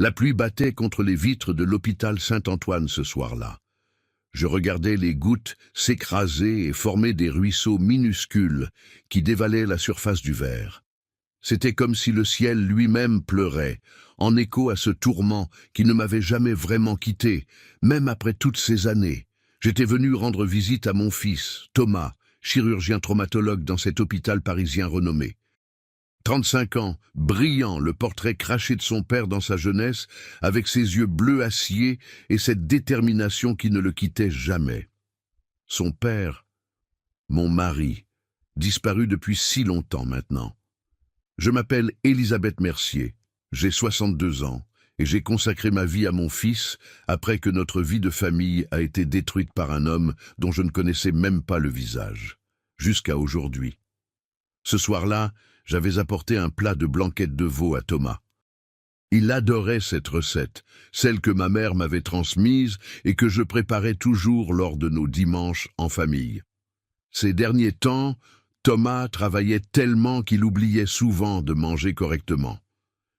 La pluie battait contre les vitres de l'hôpital Saint-Antoine ce soir-là. Je regardais les gouttes s'écraser et former des ruisseaux minuscules qui dévalaient la surface du verre. C'était comme si le ciel lui-même pleurait, en écho à ce tourment qui ne m'avait jamais vraiment quitté, même après toutes ces années. J'étais venu rendre visite à mon fils, Thomas, chirurgien traumatologue dans cet hôpital parisien renommé. 35 ans, brillant, le portrait craché de son père dans sa jeunesse, avec ses yeux bleus acier et cette détermination qui ne le quittait jamais. Son père, mon mari, disparu depuis si longtemps maintenant. Je m'appelle Elisabeth Mercier, j'ai 62 ans et j'ai consacré ma vie à mon fils après que notre vie de famille a été détruite par un homme dont je ne connaissais même pas le visage, jusqu'à aujourd'hui. Ce soir-là, j'avais apporté un plat de blanquette de veau à Thomas. Il adorait cette recette, celle que ma mère m'avait transmise et que je préparais toujours lors de nos dimanches en famille. Ces derniers temps, Thomas travaillait tellement qu'il oubliait souvent de manger correctement.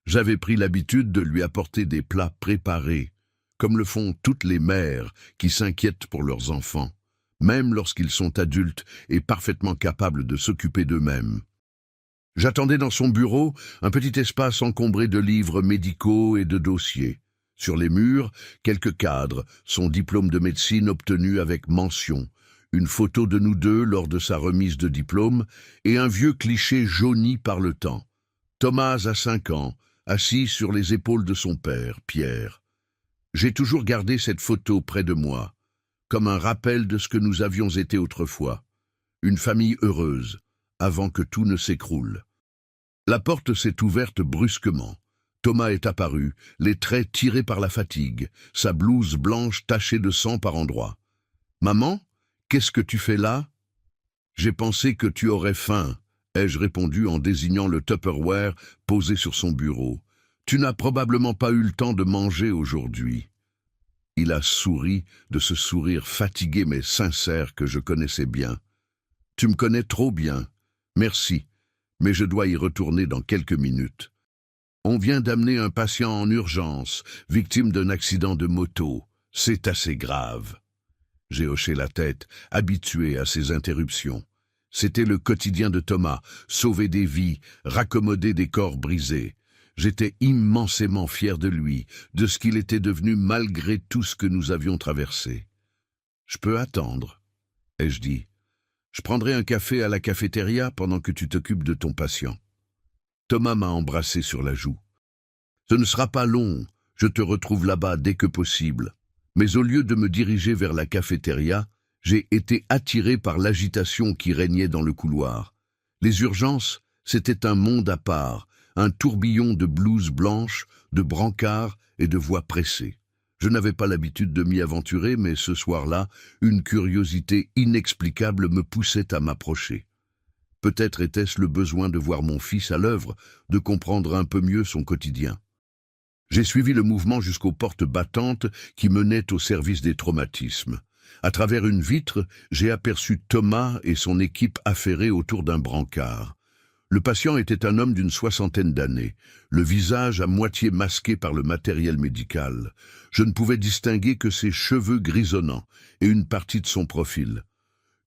J'avais pris l'habitude de lui apporter des plats préparés, comme le font toutes les mères qui s'inquiètent pour leurs enfants, même lorsqu'ils sont adultes et parfaitement capables de s'occuper d'eux-mêmes. J'attendais dans son bureau un petit espace encombré de livres médicaux et de dossiers. Sur les murs, quelques cadres, son diplôme de médecine obtenu avec mention, une photo de nous deux lors de sa remise de diplôme et un vieux cliché jauni par le temps. Thomas a 5 ans, assis sur les épaules de son père, Pierre. J'ai toujours gardé cette photo près de moi, comme un rappel de ce que nous avions été autrefois. Une famille heureuse, avant que tout ne s'écroule. La porte s'est ouverte brusquement. Thomas est apparu, les traits tirés par la fatigue, sa blouse blanche tachée de sang par endroits. « Maman, qu'est-ce que tu fais là ?»« J'ai pensé que tu aurais faim, » ai-je répondu en désignant le Tupperware posé sur son bureau. « Tu n'as probablement pas eu le temps de manger aujourd'hui. » Il a souri de ce sourire fatigué mais sincère que je connaissais bien. « Tu me connais trop bien. Merci, mais je dois y retourner dans quelques minutes. On vient d'amener un patient en urgence, victime d'un accident de moto. C'est assez grave. » J'ai hoché la tête, habitué à ces interruptions. C'était le quotidien de Thomas, sauver des vies, raccommoder des corps brisés. J'étais immensément fier de lui, de ce qu'il était devenu malgré tout ce que nous avions traversé. « Je peux attendre, » ai-je dit. « Je prendrai un café à la cafétéria pendant que tu t'occupes de ton patient. » Thomas m'a embrassé sur la joue. « Ce ne sera pas long, je te retrouve là-bas dès que possible. » Mais au lieu de me diriger vers la cafétéria, j'ai été attiré par l'agitation qui régnait dans le couloir. Les urgences, c'était un monde à part, un tourbillon de blouses blanches, de brancards et de voix pressées. Je n'avais pas l'habitude de m'y aventurer, mais ce soir-là, une curiosité inexplicable me poussait à m'approcher. Peut-être était-ce le besoin de voir mon fils à l'œuvre, de comprendre un peu mieux son quotidien. J'ai suivi le mouvement jusqu'aux portes battantes qui menaient au service des traumatismes. À travers une vitre, j'ai aperçu Thomas et son équipe affairés autour d'un brancard. Le patient était un homme d'une 60aine d'années, le visage à moitié masqué par le matériel médical. Je ne pouvais distinguer que ses cheveux grisonnants et une partie de son profil.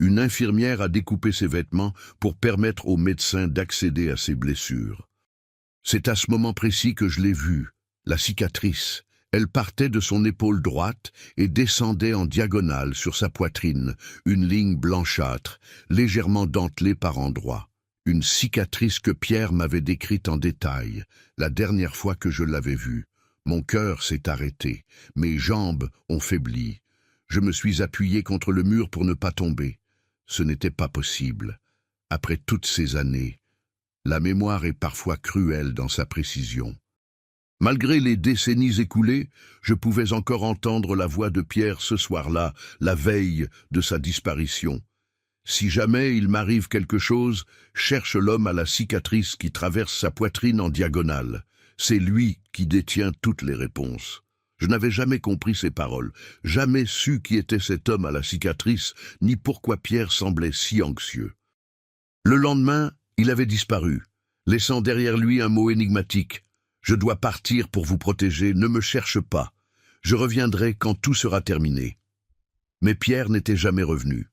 Une infirmière a découpé ses vêtements pour permettre aux médecins d'accéder à ses blessures. C'est à ce moment précis que je l'ai vu. La cicatrice, elle partait de son épaule droite et descendait en diagonale sur sa poitrine, une ligne blanchâtre, légèrement dentelée par endroits. Une cicatrice que Pierre m'avait décrite en détail, la dernière fois que je l'avais vue. Mon cœur s'est arrêté, mes jambes ont faibli. Je me suis appuyé contre le mur pour ne pas tomber. Ce n'était pas possible. Après toutes ces années, la mémoire est parfois cruelle dans sa précision. Malgré les décennies écoulées, je pouvais encore entendre la voix de Pierre ce soir-là, la veille de sa disparition. Si jamais il m'arrive quelque chose, cherche l'homme à la cicatrice qui traverse sa poitrine en diagonale. C'est lui qui détient toutes les réponses. Je n'avais jamais compris ces paroles, jamais su qui était cet homme à la cicatrice, ni pourquoi Pierre semblait si anxieux. Le lendemain, il avait disparu, laissant derrière lui un mot énigmatique. Je dois partir pour vous protéger, ne me cherche pas. Je reviendrai quand tout sera terminé. » Mais Pierre n'était jamais revenu.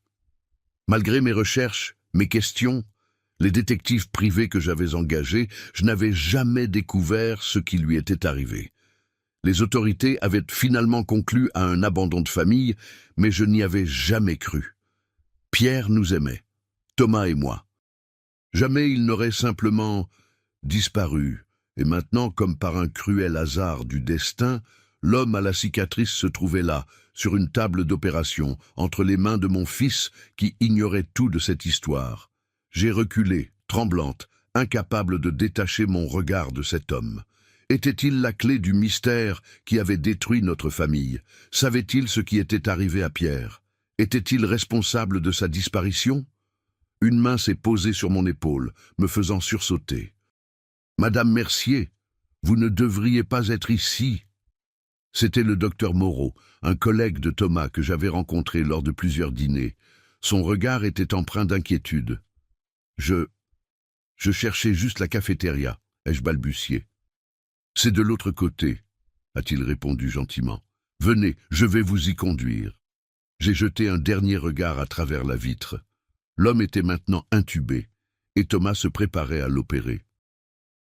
Malgré mes recherches, mes questions, les détectives privés que j'avais engagés, je n'avais jamais découvert ce qui lui était arrivé. Les autorités avaient finalement conclu à un abandon de famille, mais je n'y avais jamais cru. Pierre nous aimait, Thomas et moi. Jamais il n'aurait simplement disparu, et maintenant, comme par un cruel hasard du destin, l'homme à la cicatrice se trouvait là, sur une table d'opération, entre les mains de mon fils qui ignorait tout de cette histoire. J'ai reculé, tremblante, incapable de détacher mon regard de cet homme. Était-il la clé du mystère qui avait détruit notre famille? Savait-il ce qui était arrivé à Pierre? Était-il responsable de sa disparition? Une main s'est posée sur mon épaule, me faisant sursauter. « Madame Mercier, vous ne devriez pas être ici. » C'était le docteur Moreau, un collègue de Thomas que j'avais rencontré lors de plusieurs dîners. Son regard était empreint d'inquiétude. Je cherchais juste la cafétéria, ai-je balbutié. « C'est de l'autre côté, » a-t-il répondu gentiment. « Venez, je vais vous y conduire. » J'ai jeté un dernier regard à travers la vitre. L'homme était maintenant intubé, et Thomas se préparait à l'opérer.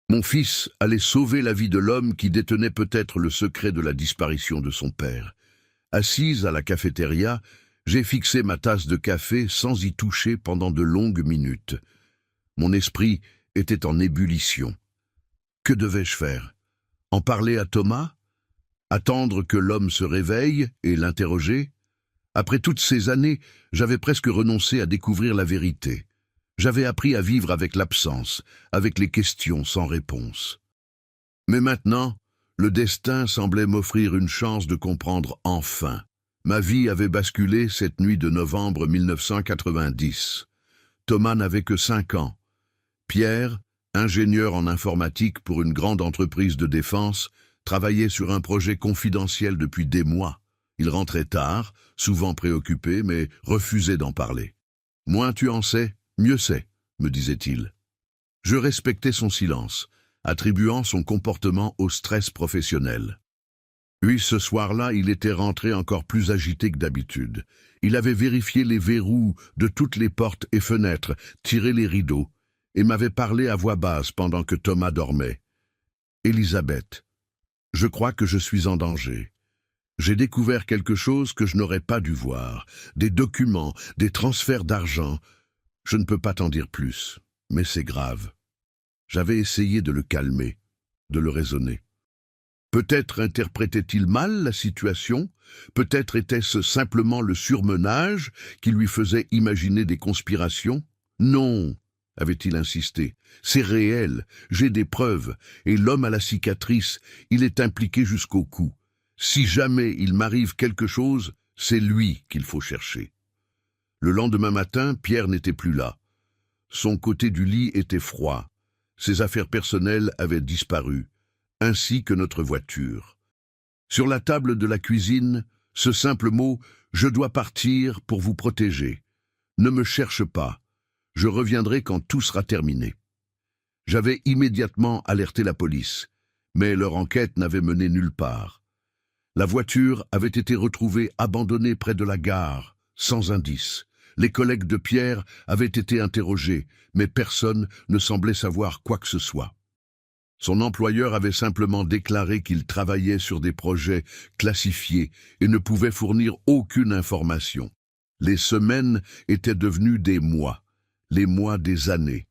Mon fils allait sauver la vie de l'homme qui détenait peut-être le secret de la disparition de son père. Assise à la cafétéria, j'ai fixé ma tasse de café sans y toucher pendant de longues minutes. Mon esprit était en ébullition. Que devais-je faire? En parler à Thomas? Attendre que l'homme se réveille et l'interroger? Après toutes ces années, j'avais presque renoncé à découvrir la vérité. J'avais appris à vivre avec l'absence, avec les questions sans réponse. Mais maintenant, le destin semblait m'offrir une chance de comprendre enfin. Ma vie avait basculé cette nuit de novembre 1990. Thomas n'avait que 5 ans. Pierre, ingénieur en informatique pour une grande entreprise de défense, travaillait sur un projet confidentiel depuis des mois. Il rentrait tard, souvent préoccupé, mais refusait d'en parler. « Moins tu en sais, mieux c'est », me disait-il. Je respectais son silence, attribuant son comportement au stress professionnel. Puis, ce soir-là, il était rentré encore plus agité que d'habitude. Il avait vérifié les verrous de toutes les portes et fenêtres, tiré les rideaux, et m'avait parlé à voix basse pendant que Thomas dormait. « Elisabeth, je crois que je suis en danger. J'ai découvert quelque chose que je n'aurais pas dû voir, des documents, des transferts d'argent. Je ne peux pas t'en dire plus, mais c'est grave. » J'avais essayé de le calmer, de le raisonner. Peut-être interprétait-il mal la situation, peut-être était-ce simplement le surmenage qui lui faisait imaginer des conspirations. « Non !» avait-il insisté. « C'est réel, j'ai des preuves, et l'homme à la cicatrice, il est impliqué jusqu'au cou. Si jamais il m'arrive quelque chose, c'est lui qu'il faut chercher. » Le lendemain matin, Pierre n'était plus là. Son côté du lit était froid. Ses affaires personnelles avaient disparu, ainsi que notre voiture. Sur la table de la cuisine, ce simple mot « Je dois partir pour vous protéger ». Ne me cherche pas. Je reviendrai quand tout sera terminé. J'avais immédiatement alerté la police, mais leur enquête n'avait mené nulle part. La voiture avait été retrouvée abandonnée près de la gare, sans indice. Les collègues de Pierre avaient été interrogés, mais personne ne semblait savoir quoi que ce soit. Son employeur avait simplement déclaré qu'il travaillait sur des projets classifiés et ne pouvait fournir aucune information. Les semaines étaient devenues des mois, les mois des années.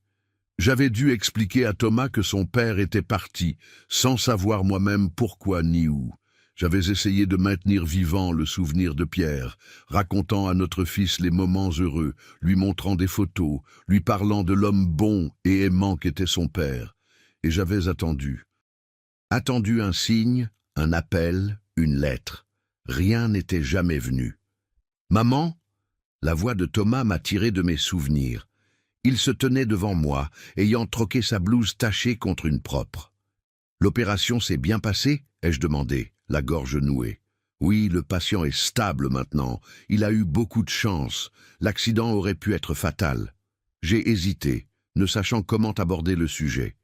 J'avais dû expliquer à Thomas que son père était parti, sans savoir moi-même pourquoi ni où. J'avais essayé de maintenir vivant le souvenir de Pierre, racontant à notre fils les moments heureux, lui montrant des photos, lui parlant de l'homme bon et aimant qu'était son père. Et j'avais attendu. Attendu un signe, un appel, une lettre. Rien n'était jamais venu. « Maman ?» La voix de Thomas m'a tiré de mes souvenirs. Il se tenait devant moi, ayant troqué sa blouse tachée contre une propre. « L'opération s'est bien passée ?» ai-je demandé, la gorge nouée. « Oui, le patient est stable maintenant. Il a eu beaucoup de chance. L'accident aurait pu être fatal. » J'ai hésité, ne sachant comment aborder le sujet.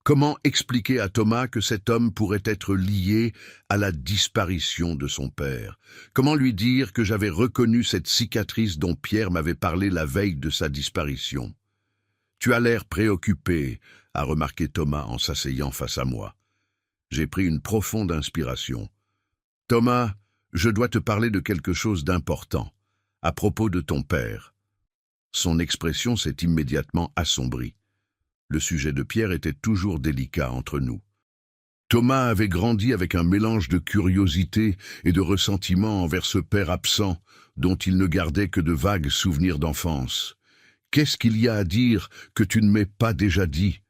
Comment expliquer à Thomas que cet homme pourrait être lié à la disparition de son père? Comment lui dire que j'avais reconnu cette cicatrice dont Pierre m'avait parlé la veille de sa disparition? Tu as l'air préoccupé, a remarqué Thomas en s'asseyant face à moi. J'ai pris une profonde inspiration. Thomas, je dois te parler de quelque chose d'important, à propos de ton père. Son expression s'est immédiatement assombrie. Le sujet de Pierre était toujours délicat entre nous. Thomas avait grandi avec un mélange de curiosité et de ressentiment envers ce père absent, dont il ne gardait que de vagues souvenirs d'enfance. « Qu'est-ce qu'il y a à dire que tu ne m'aies pas déjà dit ?»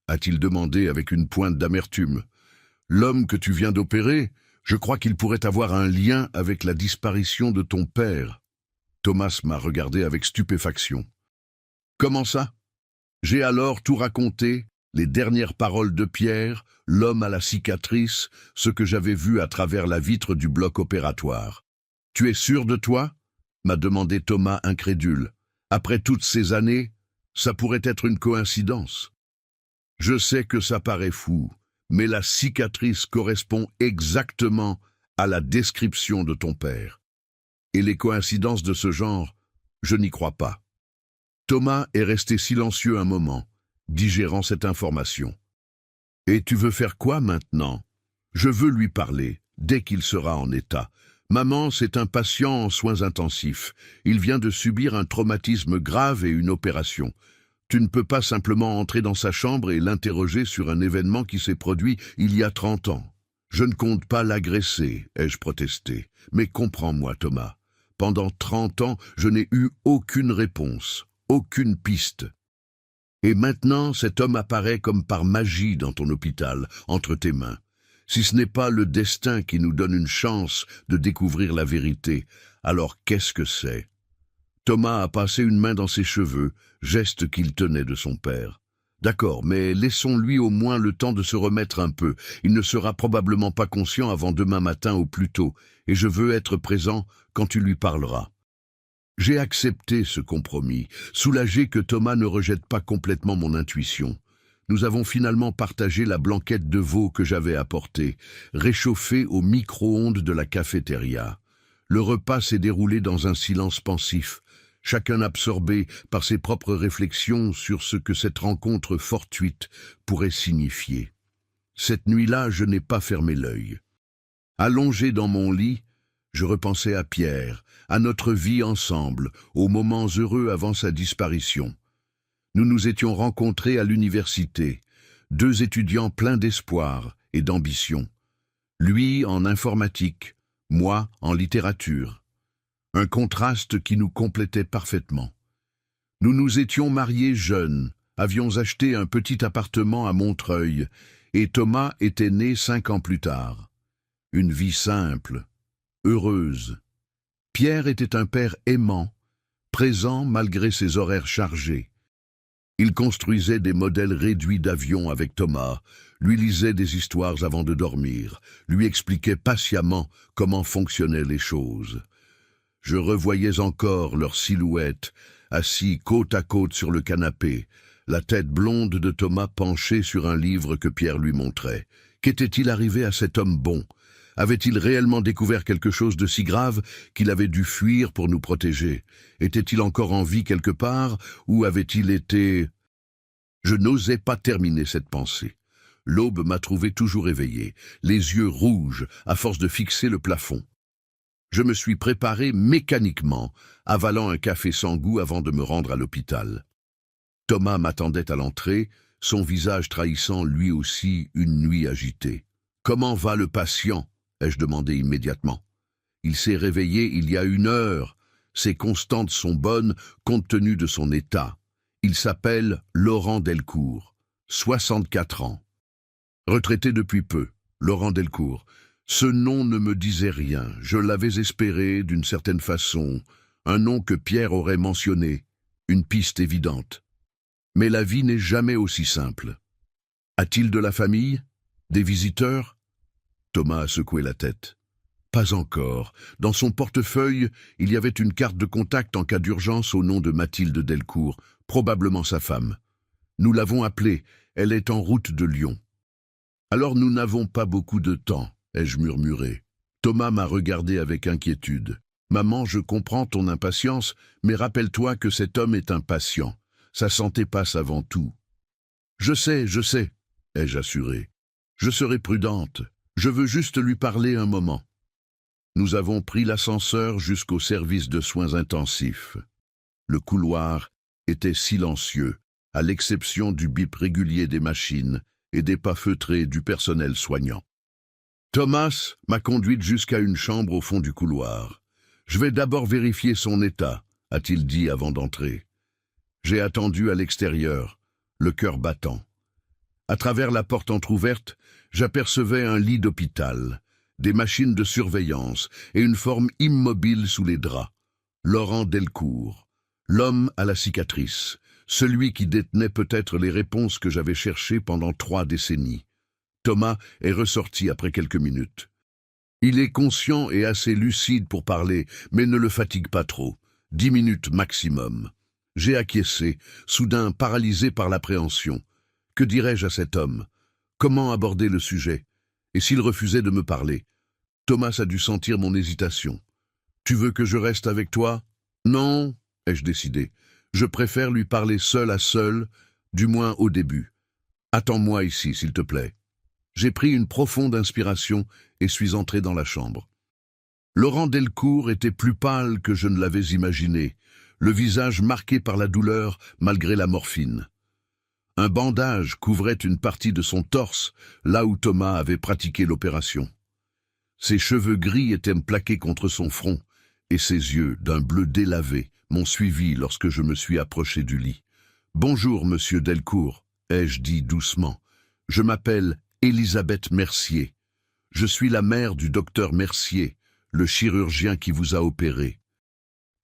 a-t-il demandé avec une pointe d'amertume. « L'homme que tu viens d'opérer, je crois qu'il pourrait avoir un lien avec la disparition de ton père. » Thomas m'a regardé avec stupéfaction. « Comment ça ?» J'ai alors tout raconté, les dernières paroles de Pierre, l'homme à la cicatrice, ce que j'avais vu à travers la vitre du bloc opératoire. « Tu es sûr de toi ?» m'a demandé Thomas incrédule. « Après toutes ces années, ça pourrait être une coïncidence. » Je sais que ça paraît fou, mais la cicatrice correspond exactement à la description de ton père. Et les coïncidences de ce genre, je n'y crois pas. Thomas est resté silencieux un moment, digérant cette information. « Et tu veux faire quoi maintenant ?»« Je veux lui parler, dès qu'il sera en état. Maman, c'est un patient en soins intensifs. Il vient de subir un traumatisme grave et une opération. Tu ne peux pas simplement entrer dans sa chambre et l'interroger sur un événement qui s'est produit il y a 30 ans. Je ne compte pas l'agresser, ai-je protesté. Mais comprends-moi, Thomas. Pendant 30 ans, je n'ai eu aucune réponse. Aucune piste. Et maintenant, cet homme apparaît comme par magie dans ton hôpital, entre tes mains. Si ce n'est pas le destin qui nous donne une chance de découvrir la vérité, alors qu'est-ce que c'est? Thomas a passé une main dans ses cheveux, geste qu'il tenait de son père. D'accord, mais laissons-lui au moins le temps de se remettre un peu. Il ne sera probablement pas conscient avant demain matin au plus tôt, et je veux être présent quand tu lui parleras. J'ai accepté ce compromis, soulagé que Thomas ne rejette pas complètement mon intuition. Nous avons finalement partagé la blanquette de veau que j'avais apportée, réchauffée au micro-ondes de la cafétéria. Le repas s'est déroulé dans un silence pensif, chacun absorbé par ses propres réflexions sur ce que cette rencontre fortuite pourrait signifier. Cette nuit-là, je n'ai pas fermé l'œil. Allongé dans mon lit, je repensais à Pierre, à notre vie ensemble, aux moments heureux avant sa disparition. Nous nous étions rencontrés à l'université, deux étudiants pleins d'espoir et d'ambition. Lui en informatique, moi en littérature. Un contraste qui nous complétait parfaitement. Nous nous étions mariés jeunes, avions acheté un petit appartement à Montreuil, et Thomas était né 5 ans plus tard. Une vie simple, heureuse. Pierre était un père aimant, présent malgré ses horaires chargés. Il construisait des modèles réduits d'avions avec Thomas, lui lisait des histoires avant de dormir, lui expliquait patiemment comment fonctionnaient les choses. Je revoyais encore leurs silhouettes, assis côte à côte sur le canapé, la tête blonde de Thomas penchée sur un livre que Pierre lui montrait. Qu'était-il arrivé à cet homme bon ? Avait-il réellement découvert quelque chose de si grave qu'il avait dû fuir pour nous protéger? Était-il encore en vie quelque part, ou avait-il été... Je n'osais pas terminer cette pensée. L'aube m'a trouvé toujours éveillé, les yeux rouges à force de fixer le plafond. Je me suis préparé mécaniquement, avalant un café sans goût avant de me rendre à l'hôpital. Thomas m'attendait à l'entrée, son visage trahissant lui aussi une nuit agitée. « Comment va le patient ?» ai-je demandé immédiatement. Il s'est réveillé il y a 1 heure. Ses constantes sont bonnes compte tenu de son état. Il s'appelle Laurent Delcourt, 64 ans. Retraité depuis peu, Laurent Delcourt. Ce nom ne me disait rien. Je l'avais espéré d'une certaine façon. Un nom que Pierre aurait mentionné. Une piste évidente. Mais la vie n'est jamais aussi simple. A-t-il de la famille? Des visiteurs? Thomas a secoué la tête. Pas encore. Dans son portefeuille, il y avait une carte de contact en cas d'urgence au nom de Mathilde Delcourt, probablement sa femme. Nous l'avons appelée, elle est en route de Lyon. Alors nous n'avons pas beaucoup de temps, ai-je murmuré. Thomas m'a regardé avec inquiétude. Maman, je comprends ton impatience, mais rappelle-toi que cet homme est un patient. Sa santé passe avant tout. Je sais, ai-je assuré. Je serai prudente. Je veux juste lui parler un moment. Nous avons pris l'ascenseur jusqu'au service de soins intensifs. Le couloir était silencieux, à l'exception du bip régulier des machines et des pas feutrés du personnel soignant. Thomas m'a conduite jusqu'à une chambre au fond du couloir. « Je vais d'abord vérifier son état », a-t-il dit avant d'entrer. J'ai attendu à l'extérieur, le cœur battant. À travers la porte entr'ouverte, j'apercevais un lit d'hôpital, des machines de surveillance et une forme immobile sous les draps. Laurent Delcourt, l'homme à la cicatrice, celui qui détenait peut-être les réponses que j'avais cherchées pendant 3 décennies. Thomas est ressorti après quelques minutes. Il est conscient et assez lucide pour parler, mais ne le fatigue pas trop. 10 minutes maximum. J'ai acquiescé, soudain paralysé par l'appréhension. Que dirais-je à cet homme? Comment aborder le sujet? Et s'il refusait de me parler? Thomas a dû sentir mon hésitation. « Tu veux que je reste avec toi ?»« Non, ai-je décidé. Je préfère lui parler seul à seul, du moins au début. Attends-moi ici, s'il te plaît. » J'ai pris une profonde inspiration et suis entré dans la chambre. Laurent Delcourt était plus pâle que je ne l'avais imaginé, le visage marqué par la douleur malgré la morphine. Un bandage couvrait une partie de son torse, là où Thomas avait pratiqué l'opération. Ses cheveux gris étaient plaqués contre son front, et ses yeux, d'un bleu délavé, m'ont suivi lorsque je me suis approché du lit. « Bonjour, monsieur Delcourt », ai-je dit doucement. « Je m'appelle Elisabeth Mercier. Je suis la mère du docteur Mercier, le chirurgien qui vous a opéré. »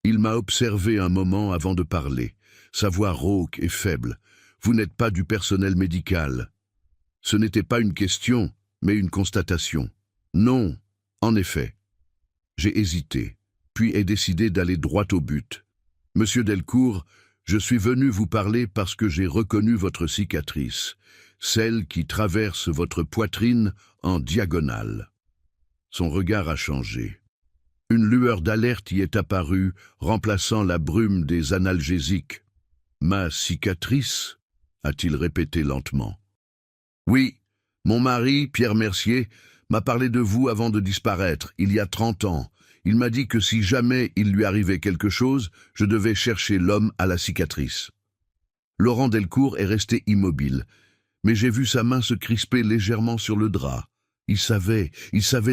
Il m'a observé un moment avant de parler, sa voix rauque et faible. « Vous n'êtes pas du personnel médical. » Ce n'était pas une question, mais une constatation. « Non, en effet. » J'ai hésité, puis ai décidé d'aller droit au but. « Monsieur Delcourt, je suis venu vous parler parce que j'ai reconnu votre cicatrice, celle qui traverse votre poitrine en diagonale. » Son regard a changé. Une lueur d'alerte y est apparue, remplaçant la brume des analgésiques. « Ma cicatrice ?» a-t-il répété lentement. « Oui, mon mari, Pierre Mercier, m'a parlé de vous avant de disparaître, il y a 30 ans. Il m'a dit que si jamais il lui arrivait quelque chose, je devais chercher l'homme à la cicatrice. » Laurent Delcourt est resté immobile, mais j'ai vu sa main se crisper légèrement sur le drap. Il savait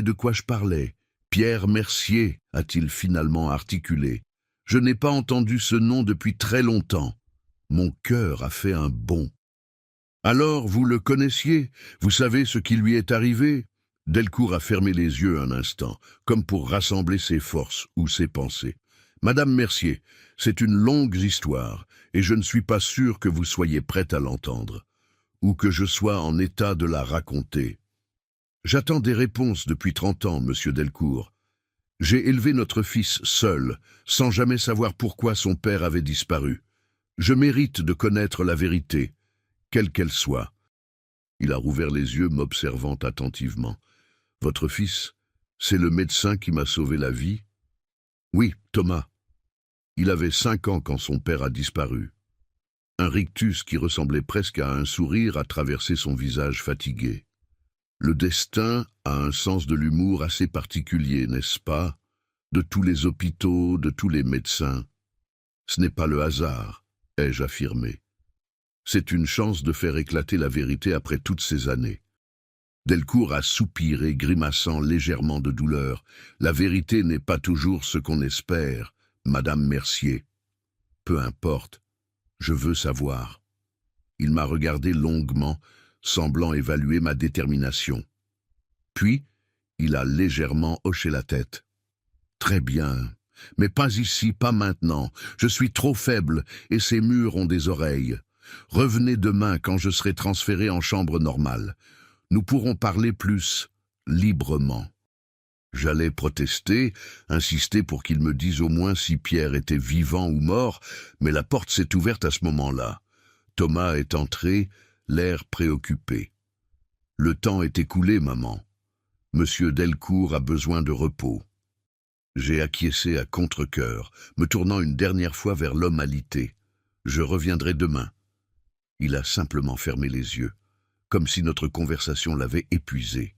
de quoi je parlais. « Pierre Mercier », a-t-il finalement articulé. « Je n'ai pas entendu ce nom depuis très longtemps. » Mon cœur a fait un bond. « Alors, vous le connaissiez? Vous savez ce qui lui est arrivé ?» Delcourt a fermé les yeux un instant, comme pour rassembler ses forces ou ses pensées. « Madame Mercier, c'est une longue histoire, et je ne suis pas sûr que vous soyez prête à l'entendre, ou que je sois en état de la raconter. J'attends des réponses depuis 30 ans, monsieur Delcourt. J'ai élevé notre fils seul, sans jamais savoir pourquoi son père avait disparu. Je mérite de connaître la vérité, quelle qu'elle soit. » Il a rouvert les yeux, m'observant attentivement. « Votre fils, c'est le médecin qui m'a sauvé la vie ?»« Oui, Thomas. Il avait 5 ans quand son père a disparu. » Un rictus qui ressemblait presque à un sourire a traversé son visage fatigué. Le destin a un sens de l'humour assez particulier, n'est-ce pas? De tous les hôpitaux, de tous les médecins. Ce n'est pas le hasard, ai-je affirmé. C'est une chance de faire éclater la vérité après toutes ces années. Delcourt a soupiré, grimaçant légèrement de douleur. La vérité n'est pas toujours ce qu'on espère, Madame Mercier. Peu importe, je veux savoir. Il m'a regardé longuement, semblant évaluer ma détermination. Puis, il a légèrement hoché la tête. Très bien, mais pas ici, pas maintenant. Je suis trop faible et ces murs ont des oreilles. Revenez demain quand je serai transféré en chambre normale. Nous pourrons parler plus librement. J'allais protester, insister pour qu'il me dise au moins si Pierre était vivant ou mort, mais la porte s'est ouverte à ce moment-là. Thomas est entré, l'air préoccupé. Le temps est écoulé, maman. Monsieur Delcourt a besoin de repos. J'ai acquiescé à contre-cœur, me tournant une dernière fois vers l'homme alité. Je reviendrai demain. Il a simplement fermé les yeux, comme si notre conversation l'avait épuisé.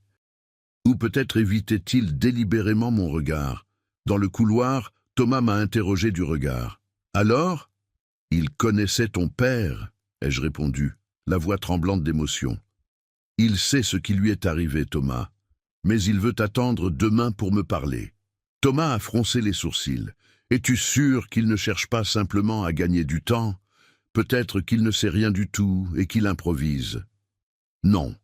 Ou peut-être évitait-il délibérément mon regard. Dans le couloir, Thomas m'a interrogé du regard. « Alors ?»« Il connaissait ton père » ai-je répondu, la voix tremblante d'émotion. « Il sait ce qui lui est arrivé, Thomas, mais il veut attendre demain pour me parler. » Thomas a froncé les sourcils. « Es-tu sûr qu'il ne cherche pas simplement à gagner du temps ? Peut-être qu'il ne sait rien du tout et qu'il improvise. »« Non, »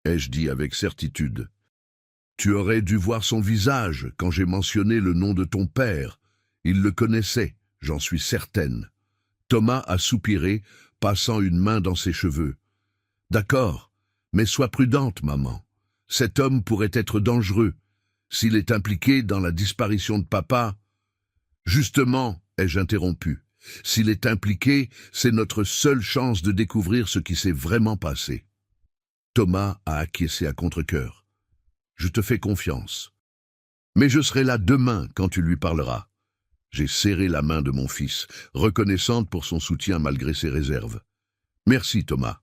ai-je dit avec certitude. « Tu aurais dû voir son visage quand j'ai mentionné le nom de ton père. Il le connaissait, j'en suis certaine. » Thomas a soupiré, passant une main dans ses cheveux. « D'accord, mais sois prudente, maman. Cet homme pourrait être dangereux. S'il est impliqué dans la disparition de papa... » « Justement, ai-je interrompu, s'il est impliqué, c'est notre seule chance de découvrir ce qui s'est vraiment passé. » Thomas a acquiescé à contre-cœur. « Je te fais confiance. Mais je serai là demain quand tu lui parleras. » J'ai serré la main de mon fils, reconnaissante pour son soutien malgré ses réserves. « Merci, Thomas. »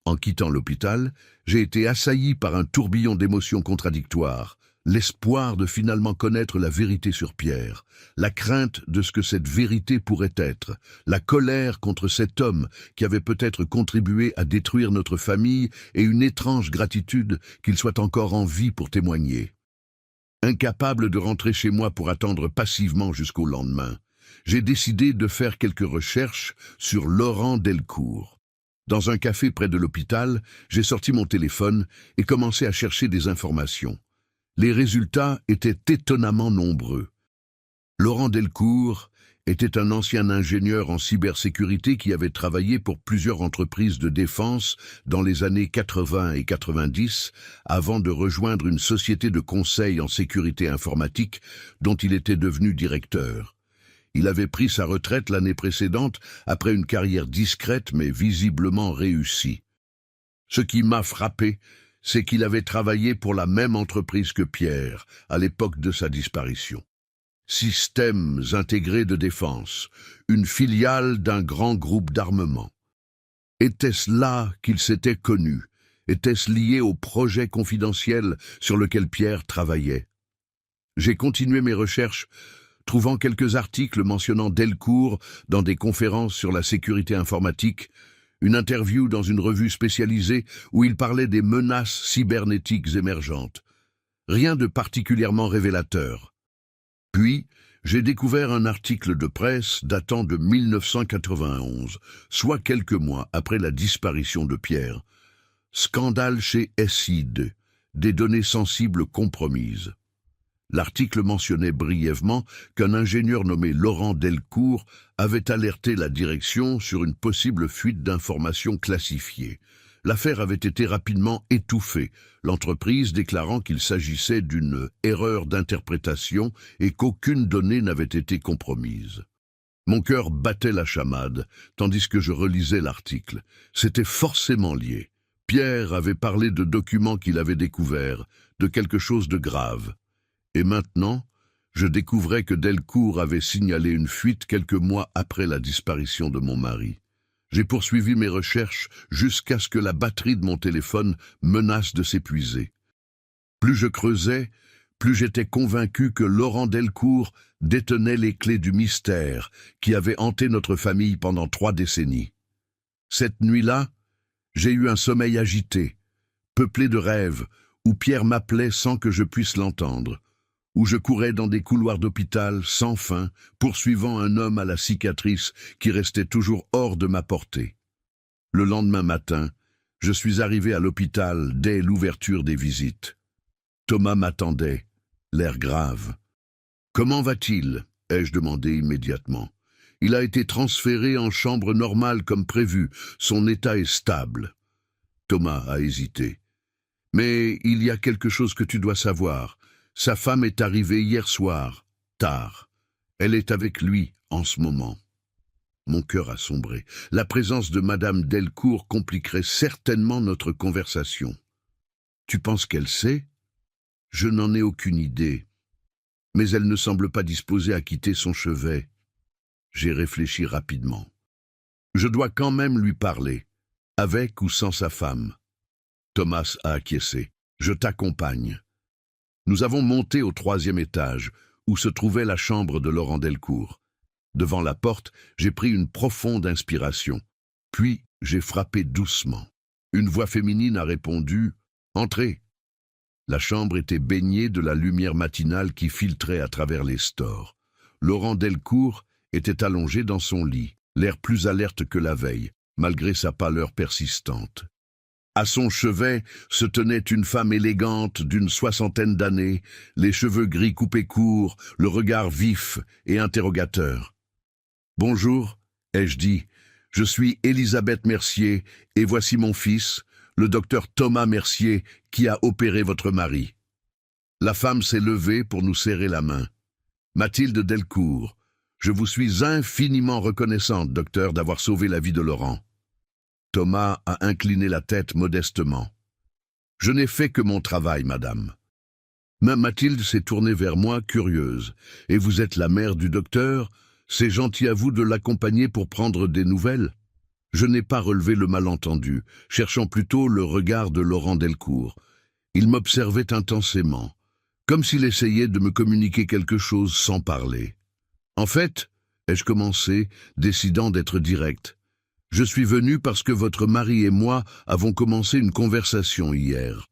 En quittant l'hôpital, j'ai été assailli par un tourbillon d'émotions contradictoires. L'espoir de finalement connaître la vérité sur Pierre, la crainte de ce que cette vérité pourrait être, la colère contre cet homme qui avait peut-être contribué à détruire notre famille et une étrange gratitude qu'il soit encore en vie pour témoigner. Incapable de rentrer chez moi pour attendre passivement jusqu'au lendemain, j'ai décidé de faire quelques recherches sur Laurent Delcourt. Dans un café près de l'hôpital, j'ai sorti mon téléphone et commencé à chercher des informations. Les résultats étaient étonnamment nombreux. Laurent Delcourt était un ancien ingénieur en cybersécurité qui avait travaillé pour plusieurs entreprises de défense dans les années 80 et 90 avant de rejoindre une société de conseil en sécurité informatique dont il était devenu directeur. Il avait pris sa retraite l'année précédente après une carrière discrète mais visiblement réussie. Ce qui m'a frappé, c'est qu'il avait travaillé pour la même entreprise que Pierre, à l'époque de sa disparition. Systèmes intégrés de défense, une filiale d'un grand groupe d'armement. Était-ce là qu'ils s'étaient connus? Était-ce lié au projet confidentiel sur lequel Pierre travaillait? J'ai continué mes recherches, trouvant quelques articles mentionnant Delcourt dans des conférences sur la sécurité informatique, une interview dans une revue spécialisée où il parlait des menaces cybernétiques émergentes. Rien de particulièrement révélateur. Puis, j'ai découvert un article de presse datant de 1991, soit quelques mois après la disparition de Pierre. Scandale chez SID, des données sensibles compromises. L'article mentionnait brièvement qu'un ingénieur nommé Laurent Delcourt avait alerté la direction sur une possible fuite d'informations classifiées. L'affaire avait été rapidement étouffée, l'entreprise déclarant qu'il s'agissait d'une erreur d'interprétation et qu'aucune donnée n'avait été compromise. Mon cœur battait la chamade, tandis que je relisais l'article. C'était forcément lié. Pierre avait parlé de documents qu'il avait découverts, de quelque chose de grave. Et maintenant, je découvrais que Delcourt avait signalé une fuite quelques mois après la disparition de mon mari. J'ai poursuivi mes recherches jusqu'à ce que la batterie de mon téléphone menace de s'épuiser. Plus je creusais, plus j'étais convaincu que Laurent Delcourt détenait les clés du mystère qui avait hanté notre famille pendant 3 décennies. Cette nuit-là, j'ai eu un sommeil agité, peuplé de rêves, où Pierre m'appelait sans que je puisse l'entendre, où je courais dans des couloirs d'hôpital sans fin, poursuivant un homme à la cicatrice qui restait toujours hors de ma portée. Le lendemain matin, je suis arrivé à l'hôpital dès l'ouverture des visites. Thomas m'attendait, l'air grave. « Comment va-t-il » ai-je demandé immédiatement. « Il a été transféré en chambre normale comme prévu, son état est stable. » Thomas a hésité. « Mais il y a quelque chose que tu dois savoir. Sa femme est arrivée hier soir, tard. Elle est avec lui en ce moment. » Mon cœur a sombré. La présence de Madame Delcourt compliquerait certainement notre conversation. Tu penses qu'elle sait? Je n'en ai aucune idée. Mais elle ne semble pas disposée à quitter son chevet. J'ai réfléchi rapidement. Je dois quand même lui parler, avec ou sans sa femme. Thomas a acquiescé. Je t'accompagne. Nous avons monté au 3e étage, où se trouvait la chambre de Laurent Delcourt. Devant la porte, j'ai pris une profonde inspiration. Puis, j'ai frappé doucement. Une voix féminine a répondu « Entrez ». La chambre était baignée de la lumière matinale qui filtrait à travers les stores. Laurent Delcourt était allongé dans son lit, l'air plus alerte que la veille, malgré sa pâleur persistante. À son chevet se tenait une femme élégante d'une 60aine d'années, les cheveux gris coupés courts, le regard vif et interrogateur. « Bonjour », ai-je dit, « je suis Elisabeth Mercier et voici mon fils, le docteur Thomas Mercier, qui a opéré votre mari. » La femme s'est levée pour nous serrer la main. « Mathilde Delcourt, je vous suis infiniment reconnaissante, docteur, d'avoir sauvé la vie de Laurent. » Thomas a incliné la tête modestement. « Je n'ai fait que mon travail, madame. » Mathilde s'est tournée vers moi, curieuse. « Et vous êtes la mère du docteur? C'est gentil à vous de l'accompagner pour prendre des nouvelles ?» Je n'ai pas relevé le malentendu, cherchant plutôt le regard de Laurent Delcourt. Il m'observait intensément, comme s'il essayait de me communiquer quelque chose sans parler. « En fait, » ai-je commencé, décidant d'être direct, « je suis venu parce que votre mari et moi avons commencé une conversation hier.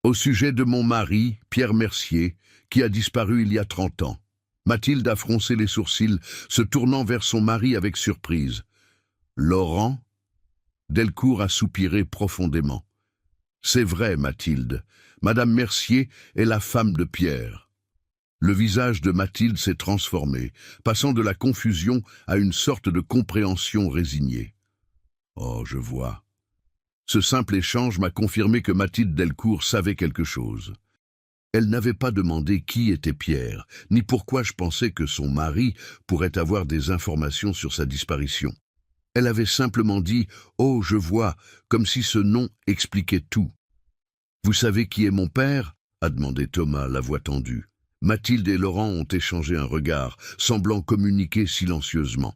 Au sujet de mon mari, Pierre Mercier, qui a disparu il y a 30 ans. » Mathilde a froncé les sourcils, se tournant vers son mari avec surprise. « Laurent ?» Delcourt a soupiré profondément. « C'est vrai, Mathilde. Madame Mercier est la femme de Pierre. » Le visage de Mathilde s'est transformé, passant de la confusion à une sorte de compréhension résignée. « Oh, je vois. » Ce simple échange m'a confirmé que Mathilde Delcourt savait quelque chose. Elle n'avait pas demandé qui était Pierre, ni pourquoi je pensais que son mari pourrait avoir des informations sur sa disparition. Elle avait simplement dit « Oh, je vois », comme si ce nom expliquait tout. « Vous savez qui est mon père ?» a demandé Thomas, la voix tendue. Mathilde et Laurent ont échangé un regard, semblant communiquer silencieusement.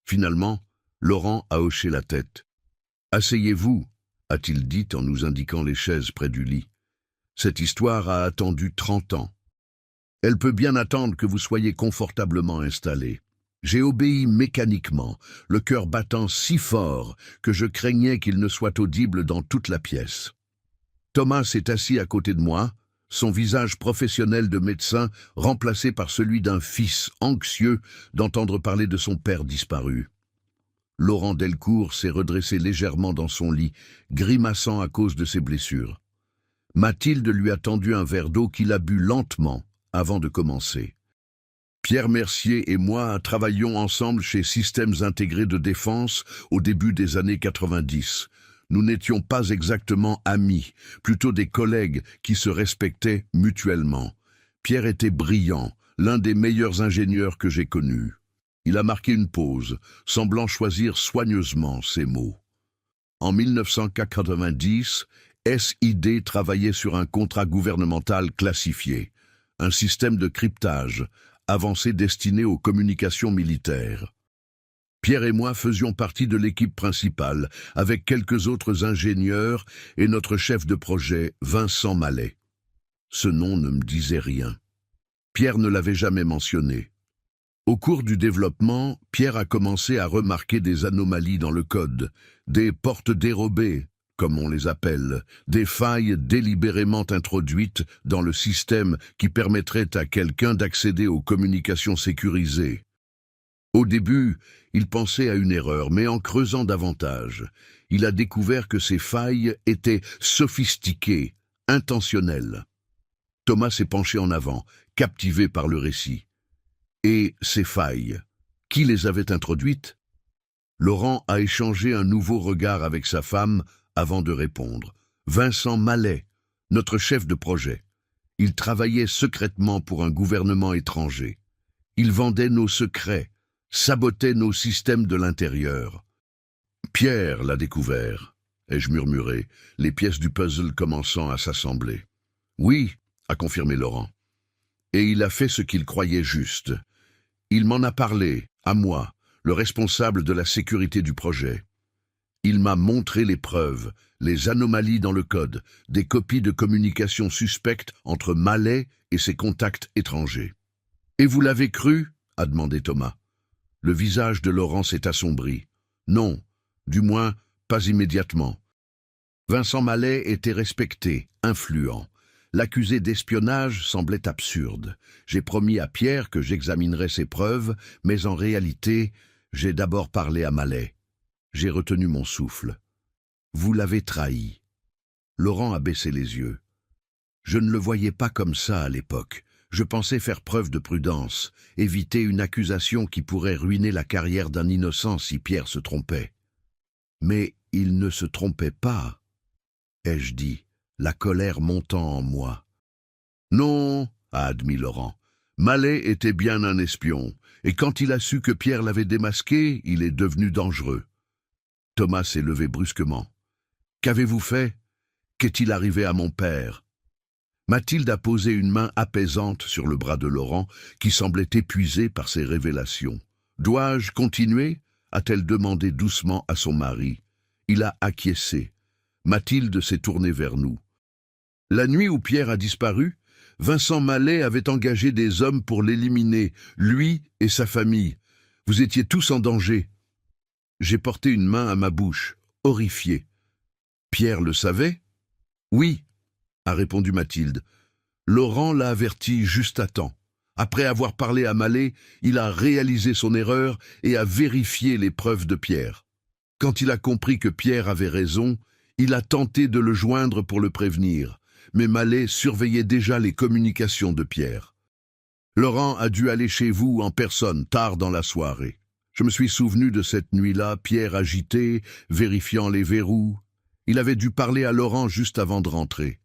Finalement, Laurent a hoché la tête. « Asseyez-vous », a-t-il dit en nous indiquant les chaises près du lit. « Cette histoire a attendu 30 ans. Elle peut bien attendre que vous soyez confortablement installés. » J'ai obéi mécaniquement, le cœur battant si fort que je craignais qu'il ne soit audible dans toute la pièce. Thomas s'est assis à côté de moi, son visage professionnel de médecin remplacé par celui d'un fils anxieux d'entendre parler de son père disparu. Laurent Delcourt s'est redressé légèrement dans son lit, grimaçant à cause de ses blessures. Mathilde lui a tendu un verre d'eau qu'il a bu lentement avant de commencer. Pierre Mercier et moi travaillions ensemble chez Systèmes Intégrés de Défense au début des années 90. Nous n'étions pas exactement amis, plutôt des collègues qui se respectaient mutuellement. Pierre était brillant, l'un des meilleurs ingénieurs que j'ai connus. Il a marqué une pause, semblant choisir soigneusement ses mots. En 1990, SID travaillait sur un contrat gouvernemental classifié, un système de cryptage, avancé destiné aux communications militaires. Pierre et moi faisions partie de l'équipe principale, avec quelques autres ingénieurs et notre chef de projet, Vincent Mallet. Ce nom ne me disait rien. Pierre ne l'avait jamais mentionné. Au cours du développement, Pierre a commencé à remarquer des anomalies dans le code, des portes dérobées, comme on les appelle, des failles délibérément introduites dans le système qui permettraient à quelqu'un d'accéder aux communications sécurisées. Au début, il pensait à une erreur, mais en creusant davantage, il a découvert que ces failles étaient sophistiquées, intentionnelles. Thomas s'est penché en avant, captivé par le récit. Et ces failles, qui les avait introduites? Laurent a échangé un nouveau regard avec sa femme avant de répondre. Vincent Mallet, notre chef de projet. Il travaillait secrètement pour un gouvernement étranger. Il vendait nos secrets, sabotait nos systèmes de l'intérieur. Pierre l'a découvert, ai-je murmuré, les pièces du puzzle commençant à s'assembler. Oui, a confirmé Laurent. Et il a fait ce qu'il croyait juste. Il m'en a parlé, à moi, le responsable de la sécurité du projet. Il m'a montré les preuves, les anomalies dans le code, des copies de communication suspectes entre Mallet et ses contacts étrangers. « Et vous l'avez cru ?» a demandé Thomas. Le visage de Laurent s'est assombri. Non, du moins, pas immédiatement. Vincent Mallet était respecté, influent. L'accusé d'espionnage semblait absurde. J'ai promis à Pierre que j'examinerais ses preuves, mais en réalité, j'ai d'abord parlé à Mallet. J'ai retenu mon souffle. Vous l'avez trahi. Laurent a baissé les yeux. Je ne le voyais pas comme ça à l'époque. Je pensais faire preuve de prudence, éviter une accusation qui pourrait ruiner la carrière d'un innocent si Pierre se trompait. Mais il ne se trompait pas, ai-je dit, la colère montant en moi. Non, a admis Laurent. Mallet était bien un espion, et quand il a su que Pierre l'avait démasqué, il est devenu dangereux. Thomas s'est levé brusquement. Qu'avez-vous fait? Qu'est-il arrivé à mon père? Mathilde a posé une main apaisante sur le bras de Laurent, qui semblait épuisé par ses révélations. « Dois-je continuer » a-t-elle demandé doucement à son mari. Il a acquiescé. Mathilde s'est tournée vers nous. La nuit où Pierre a disparu, Vincent Mallet avait engagé des hommes pour l'éliminer, lui et sa famille. Vous étiez tous en danger. J'ai porté une main à ma bouche, horrifié. Pierre le savait? Oui, a répondu Mathilde. Laurent l'a averti juste à temps. Après avoir parlé à Mallet, il a réalisé son erreur et a vérifié les preuves de Pierre. Quand il a compris que Pierre avait raison, il a tenté de le joindre pour le prévenir, mais Mallet surveillait déjà les communications de Pierre. Laurent a dû aller chez vous en personne, tard dans la soirée. Je me suis souvenu de cette nuit-là, Pierre agité, vérifiant les verrous. Il avait dû parler à Laurent juste avant de rentrer.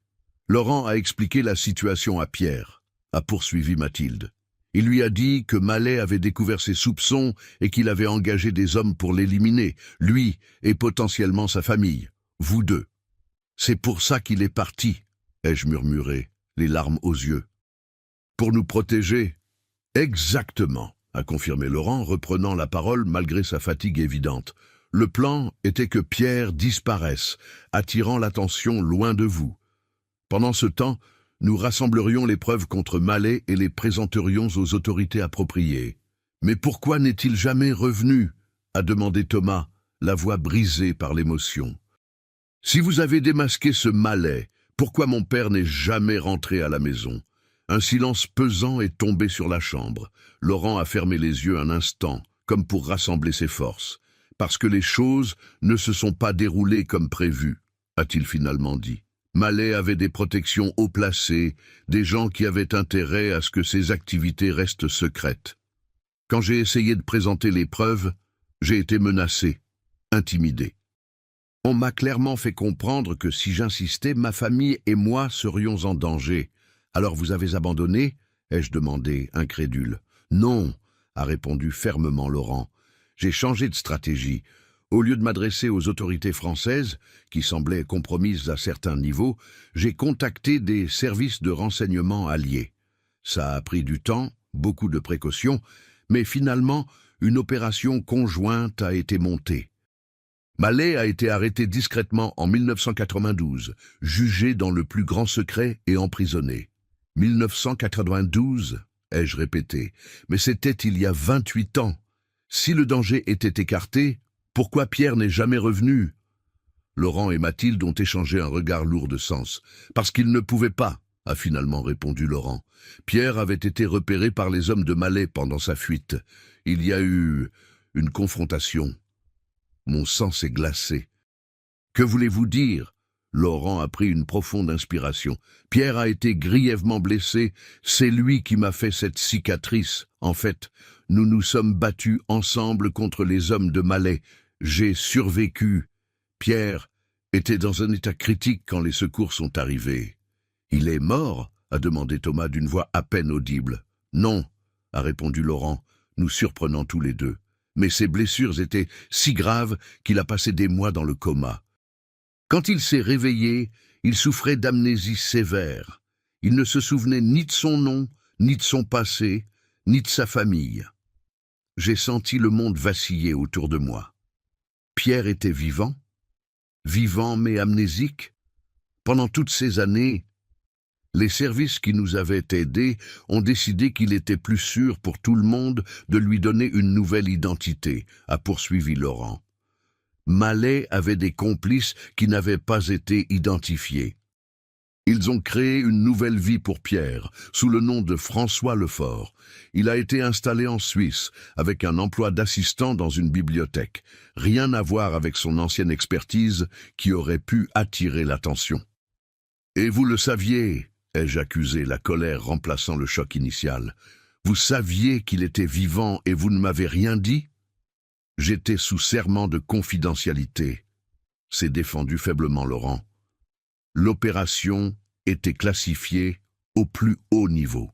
Laurent a expliqué la situation à Pierre, a poursuivi Mathilde. Il lui a dit que Mallet avait découvert ses soupçons et qu'il avait engagé des hommes pour l'éliminer, lui et potentiellement sa famille, vous deux. C'est pour ça qu'il est parti, ai-je murmuré, les larmes aux yeux. Pour nous protéger? Exactement, a confirmé Laurent, reprenant la parole malgré sa fatigue évidente. Le plan était que Pierre disparaisse, attirant l'attention loin de vous. Pendant ce temps, nous rassemblerions les preuves contre Mallet et les présenterions aux autorités appropriées. « Mais pourquoi n'est-il jamais revenu ?» a demandé Thomas, la voix brisée par l'émotion. « Si vous avez démasqué ce Mallet, pourquoi mon père n'est jamais rentré à la maison ?» Un silence pesant est tombé sur la chambre. Laurent a fermé les yeux un instant, comme pour rassembler ses forces. « Parce que les choses ne se sont pas déroulées comme prévu », a-t-il finalement dit. Mallet avait des protections haut placées, des gens qui avaient intérêt à ce que ses activités restent secrètes. Quand j'ai essayé de présenter les preuves, j'ai été menacé, intimidé. On m'a clairement fait comprendre que si j'insistais, ma famille et moi serions en danger. Alors vous avez abandonné? Ai-je demandé, incrédule. Non, a répondu fermement Laurent. J'ai changé de stratégie. Au lieu de m'adresser aux autorités françaises, qui semblaient compromises à certains niveaux, j'ai contacté des services de renseignement alliés. Ça a pris du temps, beaucoup de précautions, mais finalement, une opération conjointe a été montée. Mallet a été arrêté discrètement en 1992, jugé dans le plus grand secret et emprisonné. 1992, ai-je répété, mais c'était il y a 28 ans. Si le danger était écarté, pourquoi Pierre n'est jamais revenu? Laurent et Mathilde ont échangé un regard lourd de sens. Parce qu'il ne pouvait pas, a finalement répondu Laurent. Pierre avait été repéré par les hommes de Mallet pendant sa fuite. Il y a eu une confrontation. Mon sang s'est glacé. Que voulez-vous dire? Laurent a pris une profonde inspiration. Pierre a été grièvement blessé. C'est lui qui m'a fait cette cicatrice. En fait, nous nous sommes battus ensemble contre les hommes de Mallet. J'ai survécu. Pierre était dans un état critique quand les secours sont arrivés. « Il est mort ?» a demandé Thomas d'une voix à peine audible. « Non » a répondu Laurent. « nous surprenant tous les deux. Mais ses blessures étaient si graves qu'il a passé des mois dans le coma. Quand il s'est réveillé, il souffrait d'amnésie sévère. Il ne se souvenait ni de son nom, ni de son passé, ni de sa famille. J'ai senti le monde vaciller autour de moi. Pierre était vivant mais amnésique. Pendant toutes ces années, les services qui nous avaient aidés ont décidé qu'il était plus sûr pour tout le monde de lui donner une nouvelle identité, a poursuivi Laurent. Mallet avait des complices qui n'avaient pas été identifiés. Ils ont créé une nouvelle vie pour Pierre, sous le nom de François Lefort. Il a été installé en Suisse, avec un emploi d'assistant dans une bibliothèque. Rien à voir avec son ancienne expertise qui aurait pu attirer l'attention. « Et vous le saviez ?» ai-je accusé, la colère remplaçant le choc initial. « Vous saviez qu'il était vivant et vous ne m'avez rien dit ?» J'étais sous serment de confidentialité, s'est défendu faiblement Laurent. L'opération était classifiée au plus haut niveau.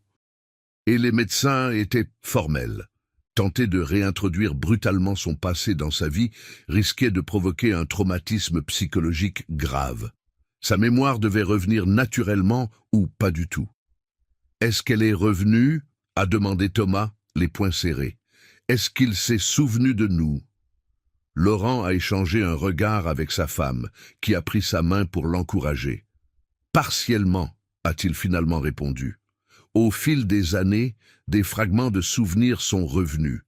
Et les médecins étaient formels. Tenter de réintroduire brutalement son passé dans sa vie risquait de provoquer un traumatisme psychologique grave. Sa mémoire devait revenir naturellement ou pas du tout. « Est-ce qu'elle est revenue ?» a demandé Thomas, les poings serrés. « Est-ce qu'il s'est souvenu de nous ?» Laurent a échangé un regard avec sa femme, qui a pris sa main pour l'encourager. « Partiellement », a-t-il finalement répondu. Au fil des années, des fragments de souvenirs sont revenus.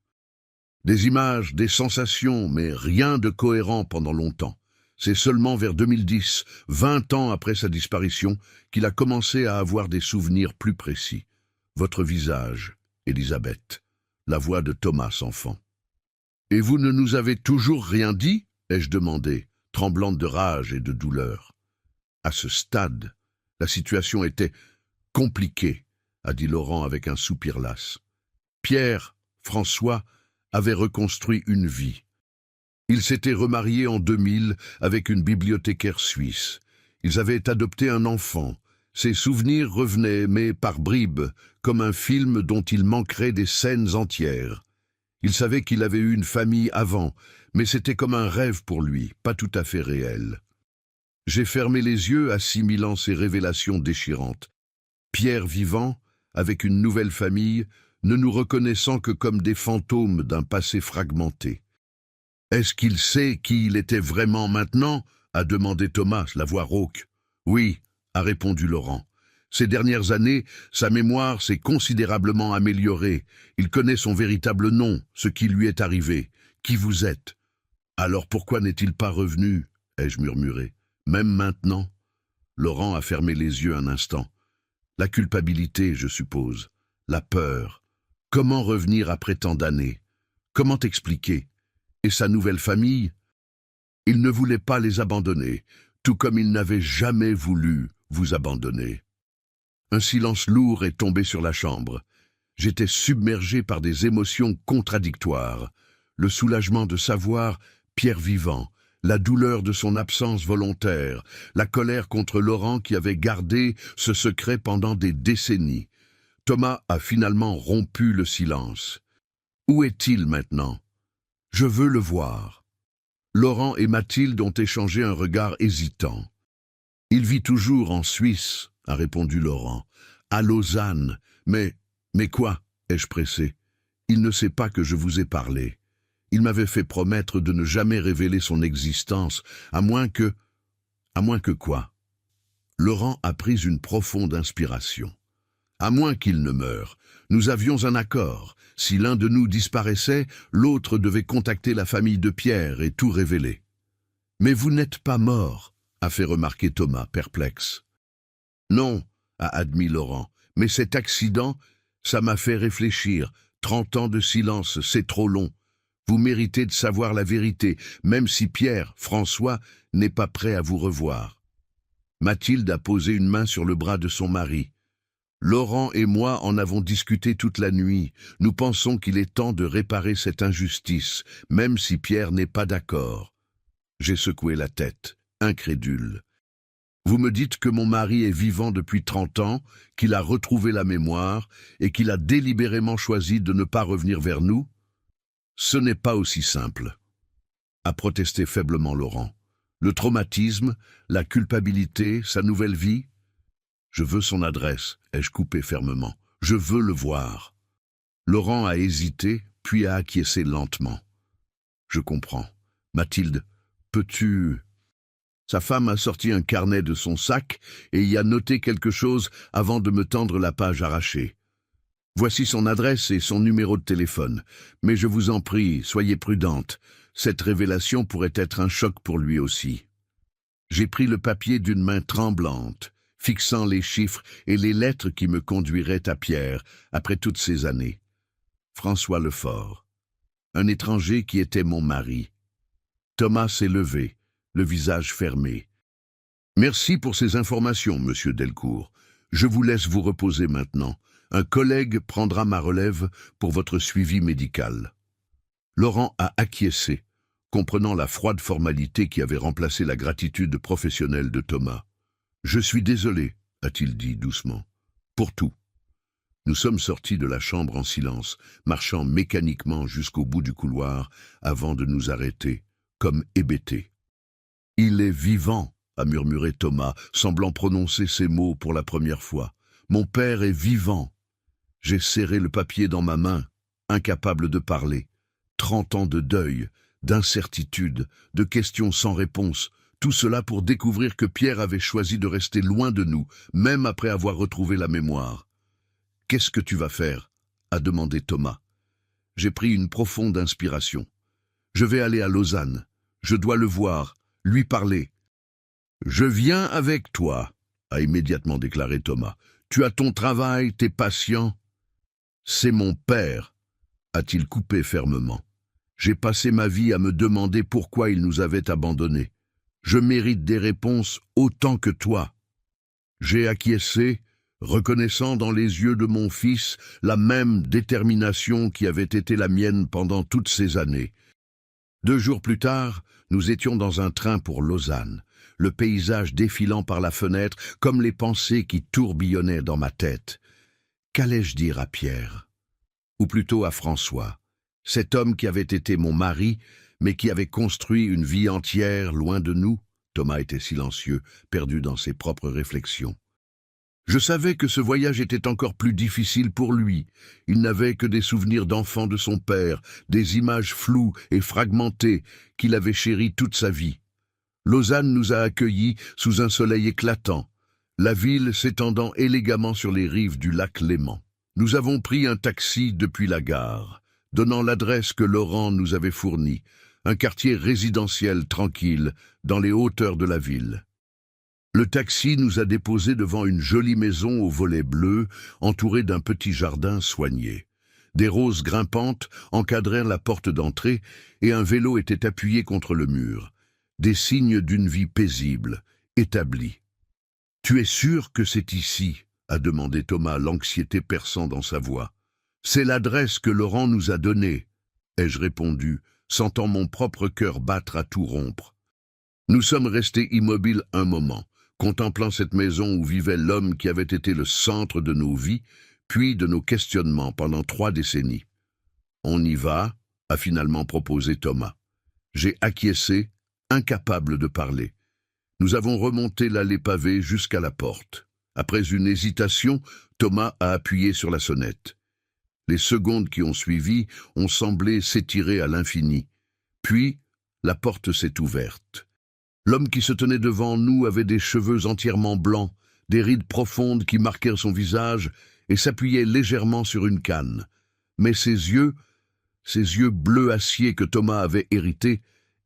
Des images, des sensations, mais rien de cohérent pendant longtemps. C'est seulement vers 2010, 20 ans après sa disparition, qu'il a commencé à avoir des souvenirs plus précis. Votre visage, Elisabeth. La voix de Thomas, enfant. « Et vous ne nous avez toujours rien dit ?» ai-je demandé, tremblante de rage et de douleur. À ce stade, la situation était compliquée, a dit Laurent avec un soupir las. Pierre, François, avait reconstruit une vie. Il s'était remarié en 2000 avec une bibliothécaire suisse. Ils avaient adopté un enfant. Ses souvenirs revenaient, mais par bribes, comme un film dont il manquerait des scènes entières. Il savait qu'il avait eu une famille avant, mais c'était comme un rêve pour lui, pas tout à fait réel. J'ai fermé les yeux, assimilant ces révélations déchirantes. Pierre vivant, avec une nouvelle famille, ne nous reconnaissant que comme des fantômes d'un passé fragmenté. « Est-ce qu'il sait qui il était vraiment maintenant ?» a demandé Thomas, la voix rauque. « Oui », a répondu Laurent. Ces dernières années, sa mémoire s'est considérablement améliorée. Il connaît son véritable nom, ce qui lui est arrivé. Qui vous êtes ? Alors pourquoi n'est-il pas revenu ? ai-je murmuré. Même maintenant ? Laurent a fermé les yeux un instant. La culpabilité, je suppose. La peur. Comment revenir après tant d'années ? Comment expliquer ? Et sa nouvelle famille ? Il ne voulait pas les abandonner, tout comme il n'avait jamais voulu vous abandonner. Un silence lourd est tombé sur la chambre. J'étais submergé par des émotions contradictoires. Le soulagement de savoir Pierre vivant, la douleur de son absence volontaire, la colère contre Laurent qui avait gardé ce secret pendant des décennies. Thomas a finalement rompu le silence. Où est-il maintenant ? Je veux le voir. Laurent et Mathilde ont échangé un regard hésitant. Il vit toujours en Suisse, a répondu Laurent. À Lausanne. Mais quoi ? ai-je pressé. Il ne sait pas que je vous ai parlé. Il m'avait fait promettre de ne jamais révéler son existence, à moins que quoi ? Laurent a pris une profonde inspiration. À moins qu'il ne meure. Nous avions un accord. Si l'un de nous disparaissait, l'autre devait contacter la famille de Pierre et tout révéler. Mais vous n'êtes pas mort, a fait remarquer Thomas, perplexe. Non, a admis Laurent, mais cet accident, ça m'a fait réfléchir. 30 ans de silence, c'est trop long. Vous méritez de savoir la vérité, même si Pierre, François, n'est pas prêt à vous revoir. Mathilde a posé une main sur le bras de son mari. Laurent et moi en avons discuté toute la nuit. Nous pensons qu'il est temps de réparer cette injustice, même si Pierre n'est pas d'accord. J'ai secoué la tête, incrédule. Vous me dites que mon mari est vivant depuis 30 ans, qu'il a retrouvé la mémoire et qu'il a délibérément choisi de ne pas revenir vers nous? Ce n'est pas aussi simple, a protesté faiblement Laurent. Le traumatisme, la culpabilité, sa nouvelle vie? Je veux son adresse, ai-je coupé fermement. Je veux le voir. Laurent a hésité, puis a acquiescé lentement. Je comprends. Mathilde, peux-tu... Sa femme a sorti un carnet de son sac et y a noté quelque chose avant de me tendre la page arrachée. Voici son adresse et son numéro de téléphone. Mais je vous en prie, soyez prudente. Cette révélation pourrait être un choc pour lui aussi. J'ai pris le papier d'une main tremblante, fixant les chiffres et les lettres qui me conduiraient à Pierre après toutes ces années. François Lefort, un étranger qui était mon mari. Thomas s'est levé, le visage fermé. Merci pour ces informations, monsieur Delcourt. Je vous laisse vous reposer maintenant. Un collègue prendra ma relève pour votre suivi médical. Laurent a acquiescé, comprenant la froide formalité qui avait remplacé la gratitude professionnelle de Thomas. « Je suis désolé, a-t-il dit doucement, pour tout. » Nous sommes sortis de la chambre en silence, marchant mécaniquement jusqu'au bout du couloir avant de nous arrêter, comme hébétés. « Il est vivant, a murmuré Thomas, semblant prononcer ces mots pour la première fois. « Mon père est vivant. » J'ai serré le papier dans ma main, incapable de parler. 30 ans de deuil, d'incertitude, de questions sans réponse, tout cela pour découvrir que Pierre avait choisi de rester loin de nous, même après avoir retrouvé la mémoire. « Qu'est-ce que tu vas faire ?» a demandé Thomas. J'ai pris une profonde inspiration. « Je vais aller à Lausanne. Je dois le voir, lui parler. »« Je viens avec toi, » a immédiatement déclaré Thomas. « Tu as ton travail, tes patients. »« C'est mon père, » a-t-il coupé fermement. « J'ai passé ma vie à me demander pourquoi il nous avait abandonnés. Je mérite des réponses autant que toi. » J'ai acquiescé, reconnaissant dans les yeux de mon fils la même détermination qui avait été la mienne pendant toutes ces années. 2 jours plus tard, nous étions dans un train pour Lausanne, le paysage défilant par la fenêtre comme les pensées qui tourbillonnaient dans ma tête. Qu'allais-je dire à Pierre? Ou plutôt à François, cet homme qui avait été mon mari, mais qui avait construit une vie entière loin de nous? Thomas était silencieux, perdu dans ses propres réflexions. Je savais que ce voyage était encore plus difficile pour lui. Il n'avait que des souvenirs d'enfant de son père, des images floues et fragmentées qu'il avait chéries toute sa vie. Lausanne nous a accueillis sous un soleil éclatant, la ville s'étendant élégamment sur les rives du lac Léman. Nous avons pris un taxi depuis la gare, donnant l'adresse que Laurent nous avait fournie, un quartier résidentiel tranquille dans les hauteurs de la ville. Le taxi nous a déposés devant une jolie maison aux volets bleus, entourée d'un petit jardin soigné. Des roses grimpantes encadraient la porte d'entrée et un vélo était appuyé contre le mur. Des signes d'une vie paisible, établie. « Tu es sûr que c'est ici ?» a demandé Thomas, l'anxiété perçant dans sa voix. « C'est l'adresse que Laurent nous a donnée, » ai-je répondu, sentant mon propre cœur battre à tout rompre. Nous sommes restés immobiles un moment, contemplant cette maison où vivait l'homme qui avait été le centre de nos vies, puis de nos questionnements pendant 3 décennies. « On y va ?» a finalement proposé Thomas. J'ai acquiescé, incapable de parler. Nous avons remonté l'allée pavée jusqu'à la porte. Après une hésitation, Thomas a appuyé sur la sonnette. Les secondes qui ont suivi ont semblé s'étirer à l'infini. Puis, la porte s'est ouverte. L'homme qui se tenait devant nous avait des cheveux entièrement blancs, des rides profondes qui marquèrent son visage et s'appuyait légèrement sur une canne. Mais ces yeux bleu acier que Thomas avait hérités,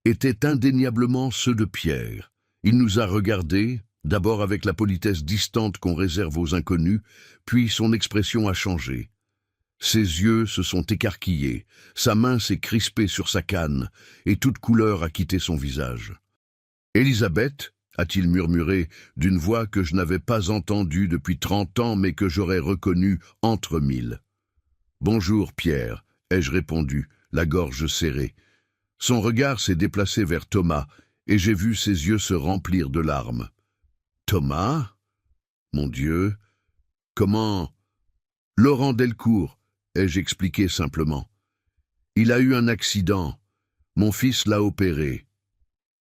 étaient indéniablement ceux de Pierre. Il nous a regardés, d'abord avec la politesse distante qu'on réserve aux inconnus, puis son expression a changé. Ses yeux se sont écarquillés, sa main s'est crispée sur sa canne, et toute couleur a quitté son visage. « Élisabeth » a-t-il murmuré d'une voix que je n'avais pas entendue depuis 30 ans mais que j'aurais reconnue entre mille. « Bonjour, Pierre » ai-je répondu, la gorge serrée. Son regard s'est déplacé vers Thomas, et j'ai vu ses yeux se remplir de larmes. « Thomas? Mon Dieu, comment? Laurent Delcourt, ai-je expliqué simplement. Il a eu un accident. Mon fils l'a opéré.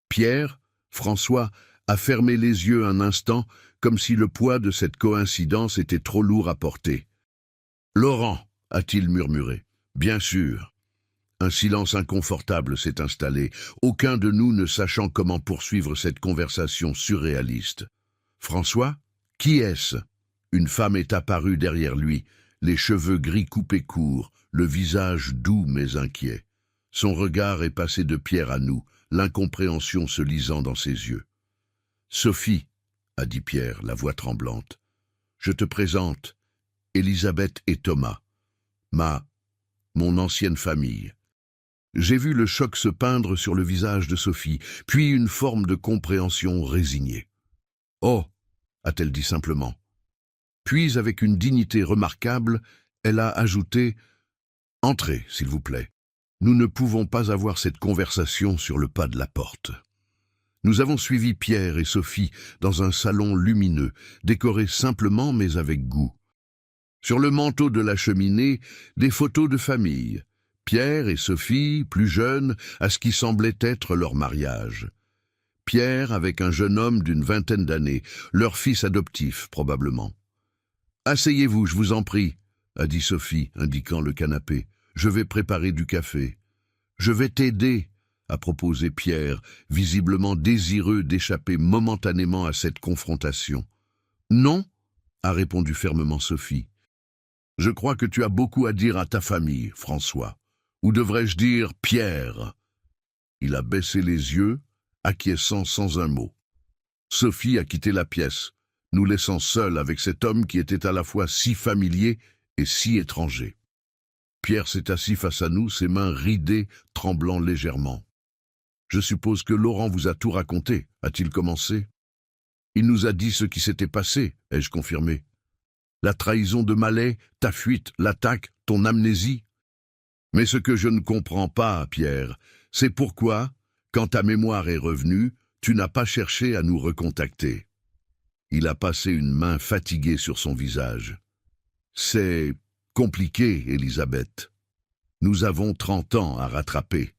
Pierre, François, a fermé les yeux un instant, comme si le poids de cette coïncidence était trop lourd à porter. Laurent, a-t-il murmuré. Bien sûr. Un silence inconfortable s'est installé, aucun de nous ne sachant comment poursuivre cette conversation surréaliste. François? Qui est-ce? Une femme est apparue derrière lui, les cheveux gris coupés courts, le visage doux mais inquiet. Son regard est passé de Pierre à nous, l'incompréhension se lisant dans ses yeux. « Sophie, » a dit Pierre, la voix tremblante, « je te présente Elisabeth et Thomas, mon ancienne famille. » J'ai vu le choc se peindre sur le visage de Sophie, puis une forme de compréhension résignée. « Oh » a-t-elle dit simplement. Puis, avec une dignité remarquable, elle a ajouté « Entrez, s'il vous plaît. Nous ne pouvons pas avoir cette conversation sur le pas de la porte. » Nous avons suivi Pierre et Sophie dans un salon lumineux, décoré simplement mais avec goût. Sur le manteau de la cheminée, des photos de famille. Pierre et Sophie, plus jeunes, à ce qui semblait être leur mariage. Pierre avec un jeune homme d'une vingtaine d'années, leur fils adoptif probablement. « Asseyez-vous, je vous en prie, » a dit Sophie, indiquant le canapé. « Je vais préparer du café. »« Je vais t'aider, » a proposé Pierre, visiblement désireux d'échapper momentanément à cette confrontation. « Non, » a répondu fermement Sophie. « Je crois que tu as beaucoup à dire à ta famille, François. Ou devrais-je dire Pierre ?» Il a baissé les yeux, acquiesçant sans un mot. Sophie a quitté la pièce, nous laissant seuls avec cet homme qui était à la fois si familier et si étranger. Pierre s'est assis face à nous, ses mains ridées, tremblant légèrement. « Je suppose que Laurent vous a tout raconté, a-t-il commencé ? Il nous a dit ce qui s'était passé, ai-je confirmé. La trahison de Mallet, ta fuite, l'attaque, ton amnésie. Mais ce que je ne comprends pas, Pierre, c'est pourquoi, quand ta mémoire est revenue, tu n'as pas cherché à nous recontacter. » Il a passé une main fatiguée sur son visage. « C'est compliqué, Elisabeth. Nous avons 30 ans à rattraper, »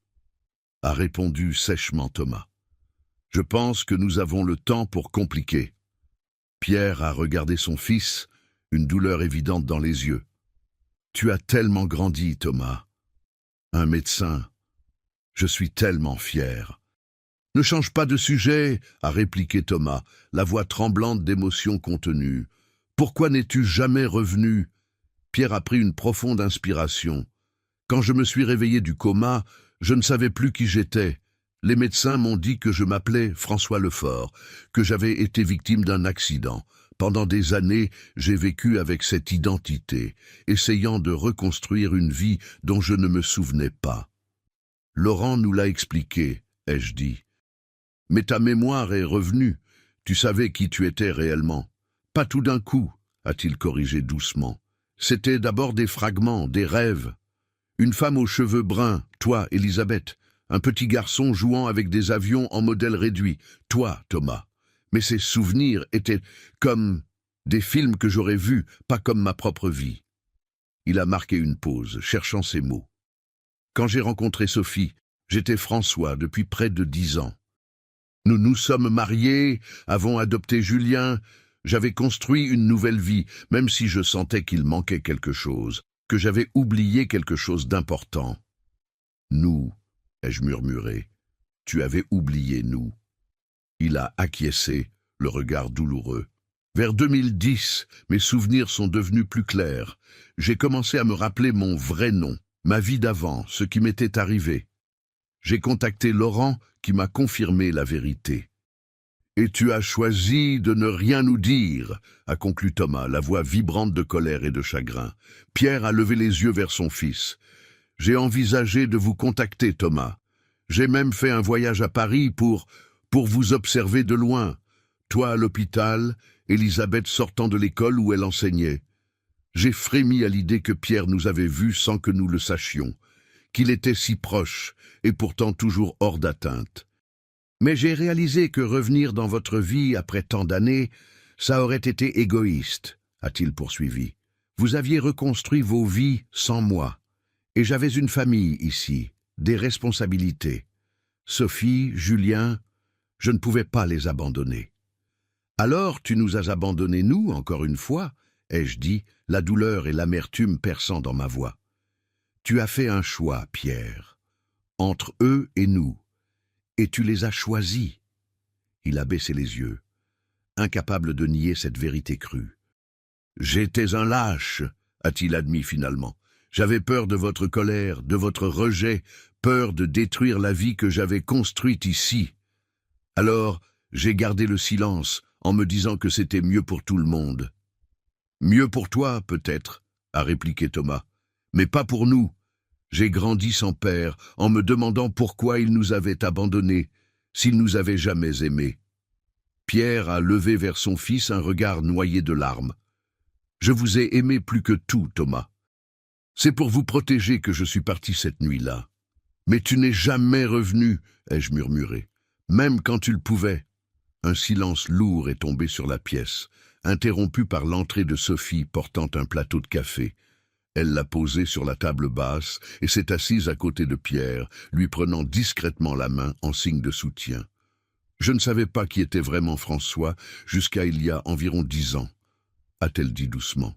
a répondu sèchement Thomas. « Je pense que nous avons le temps pour compliquer. » Pierre a regardé son fils, une douleur évidente dans les yeux. « Tu as tellement grandi, Thomas. Un médecin. Je suis tellement fier. » « Ne change pas de sujet, » a répliqué Thomas, la voix tremblante d'émotion contenue. « Pourquoi n'es-tu jamais revenu ?» Pierre a pris une profonde inspiration. « Quand je me suis réveillé du coma, je ne savais plus qui j'étais. Les médecins m'ont dit que je m'appelais François Lefort, que j'avais été victime d'un accident. Pendant des années, j'ai vécu avec cette identité, essayant de reconstruire une vie dont je ne me souvenais pas. Laurent nous l'a expliqué, ai-je dit. Mais ta mémoire est revenue. Tu savais qui tu étais réellement. Pas tout d'un coup, a-t-il corrigé doucement. C'était d'abord des fragments, des rêves. Une femme aux cheveux bruns, toi, Elisabeth. Un petit garçon jouant avec des avions en modèle réduit, toi, Thomas. Mais ces souvenirs étaient comme des films que j'aurais vus, pas comme ma propre vie. Il a marqué une pause, cherchant ses mots. Quand j'ai rencontré Sophie, j'étais François depuis près de 10 ans. Nous nous sommes mariés, avons adopté Julien. J'avais construit une nouvelle vie, même si je sentais qu'il manquait quelque chose, que j'avais oublié quelque chose d'important. Nous, ai-je murmuré, tu avais oublié nous. Il a acquiescé, le regard douloureux. Vers 2010, mes souvenirs sont devenus plus clairs. J'ai commencé à me rappeler mon vrai nom, ma vie d'avant, ce qui m'était arrivé. J'ai contacté Laurent qui m'a confirmé la vérité. « Et tu as choisi de ne rien nous dire » a conclu Thomas, la voix vibrante de colère et de chagrin. Pierre a levé les yeux vers son fils. « J'ai envisagé de vous contacter, Thomas. J'ai même fait un voyage à Paris pour vous observer de loin. Toi à l'hôpital, Elisabeth sortant de l'école où elle enseignait. J'ai frémi à l'idée que Pierre nous avait vus sans que nous le sachions, qu'il était si proche et pourtant toujours hors d'atteinte. Mais j'ai réalisé que revenir dans votre vie après tant d'années, ça aurait été égoïste, a-t-il poursuivi. Vous aviez reconstruit vos vies sans moi. Et j'avais une famille ici, des responsabilités. Sophie, Julien, je ne pouvais pas les abandonner. Alors tu nous as abandonnés, nous, encore une fois, ai-je dit, la douleur et l'amertume perçant dans ma voix. Tu as fait un choix, Pierre, entre eux et nous, et tu les as choisis. Il a baissé les yeux, incapable de nier cette vérité crue. J'étais un lâche, a-t-il admis finalement. J'avais peur de votre colère, de votre rejet, peur de détruire la vie que j'avais construite ici. Alors, j'ai gardé le silence, en me disant que c'était mieux pour tout le monde. Mieux pour toi, peut-être, a répliqué Thomas, mais pas pour nous. J'ai grandi sans père, en me demandant pourquoi il nous avait abandonnés, s'il nous avait jamais aimés. Pierre a levé vers son fils un regard noyé de larmes. Je vous ai aimé plus que tout, Thomas. C'est pour vous protéger que je suis parti cette nuit-là. Mais tu n'es jamais revenu, ai-je murmuré, même quand tu le pouvais. Un silence lourd est tombé sur la pièce, interrompu par l'entrée de Sophie portant un plateau de café. Elle l'a posé sur la table basse et s'est assise à côté de Pierre, lui prenant discrètement la main en signe de soutien. Je ne savais pas qui était vraiment François jusqu'à il y a environ 10 ans, a-t-elle dit doucement.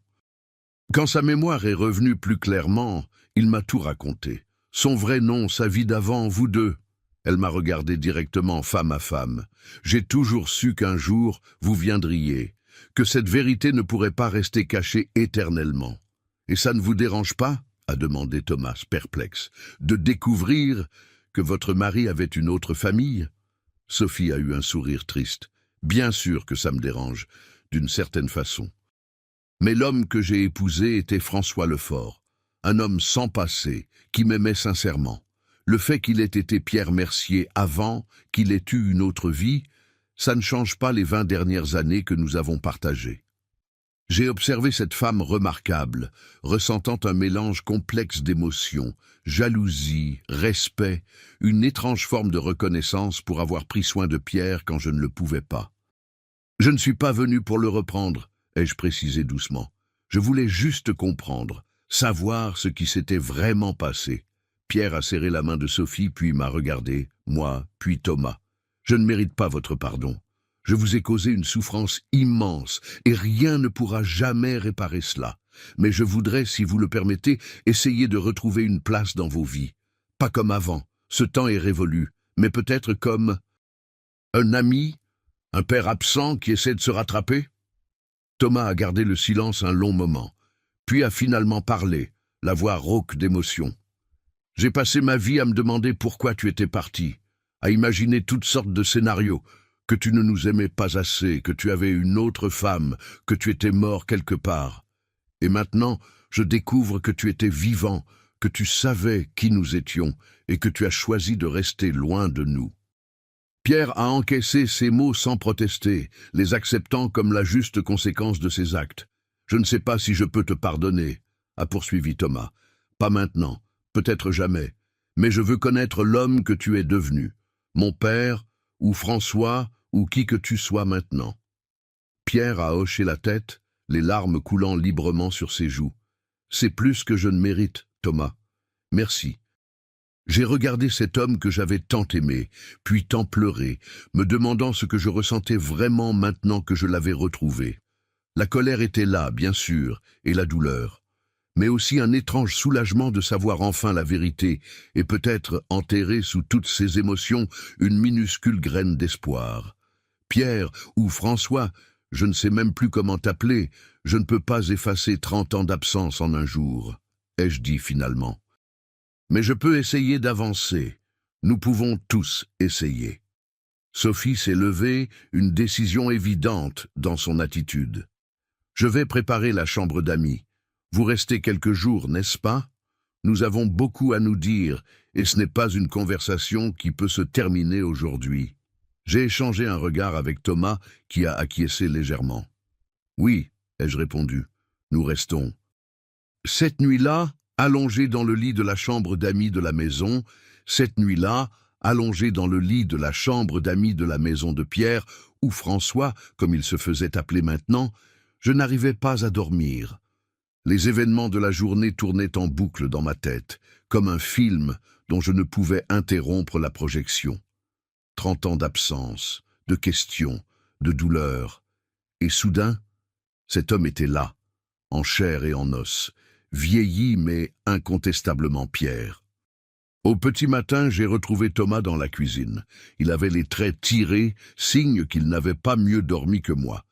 Quand sa mémoire est revenue plus clairement, il m'a tout raconté. Son vrai nom, sa vie d'avant, vous deux. Elle m'a regardé directement, femme à femme. J'ai toujours su qu'un jour, vous viendriez, que cette vérité ne pourrait pas rester cachée éternellement. Et ça ne vous dérange pas, a demandé Thomas, perplexe, de découvrir que votre mari avait une autre famille? Sophie a eu un sourire triste. Bien sûr que ça me dérange, d'une certaine façon. Mais l'homme que j'ai épousé était François Lefort, un homme sans passé, qui m'aimait sincèrement. Le fait qu'il ait été Pierre Mercier avant, qu'il ait eu une autre vie, ça ne change pas les 20 dernières années que nous avons partagées. J'ai observé cette femme remarquable, ressentant un mélange complexe d'émotions, jalousie, respect, une étrange forme de reconnaissance pour avoir pris soin de Pierre quand je ne le pouvais pas. Je ne suis pas venu pour le reprendre, ai-je précisé doucement. Je voulais juste comprendre, savoir ce qui s'était vraiment passé. Pierre a serré la main de Sophie, puis m'a regardé, moi, puis Thomas. Je ne mérite pas votre pardon. Je vous ai causé une souffrance immense, et rien ne pourra jamais réparer cela. Mais je voudrais, si vous le permettez, essayer de retrouver une place dans vos vies. Pas comme avant, ce temps est révolu, mais peut-être comme un ami, un père absent qui essaie de se rattraper. Thomas a gardé le silence un long moment, puis a finalement parlé, la voix rauque d'émotion. J'ai passé ma vie à me demander pourquoi tu étais parti, à imaginer toutes sortes de scénarios, que tu ne nous aimais pas assez, que tu avais une autre femme, que tu étais mort quelque part. Et maintenant, je découvre que tu étais vivant, que tu savais qui nous étions, et que tu as choisi de rester loin de nous. Pierre a encaissé ces mots sans protester, les acceptant comme la juste conséquence de ses actes. Je ne sais pas si je peux te pardonner, a poursuivi Thomas. Pas maintenant, peut-être jamais, mais je veux connaître l'homme que tu es devenu, mon père, ou François, ou qui que tu sois maintenant. Pierre a hoché la tête, les larmes coulant librement sur ses joues. C'est plus que je ne mérite, Thomas. Merci. J'ai regardé cet homme que j'avais tant aimé, puis tant pleuré, me demandant ce que je ressentais vraiment maintenant que je l'avais retrouvé. La colère était là, bien sûr, et la douleur, mais aussi un étrange soulagement de savoir enfin la vérité, et peut-être enterrer sous toutes ces émotions une minuscule graine d'espoir. Pierre ou François, je ne sais même plus comment t'appeler, je ne peux pas effacer 30 ans d'absence en un jour, ai-je dit finalement. Mais je peux essayer d'avancer. Nous pouvons tous essayer. Sophie s'est levée, une décision évidente dans son attitude. Je vais préparer la chambre d'amis. Vous restez quelques jours, n'est-ce pas? Nous avons beaucoup à nous dire, et ce n'est pas une conversation qui peut se terminer aujourd'hui. J'ai échangé un regard avec Thomas, qui a acquiescé légèrement. Oui, ai-je répondu, nous restons. Cette nuit-là, allongé dans le lit de la chambre d'amis de la maison, cette nuit-là, allongé dans le lit de la chambre d'amis de la maison de Pierre, ou François, comme il se faisait appeler maintenant, je n'arrivais pas à dormir. Les événements de la journée tournaient en boucle dans ma tête, comme un film dont je ne pouvais interrompre la projection. 30 ans d'absence, de questions, de douleurs. Et soudain, cet homme était là, en chair et en os, vieilli mais incontestablement Pierre. Au petit matin, j'ai retrouvé Thomas dans la cuisine. Il avait les traits tirés, signe qu'il n'avait pas mieux dormi que moi.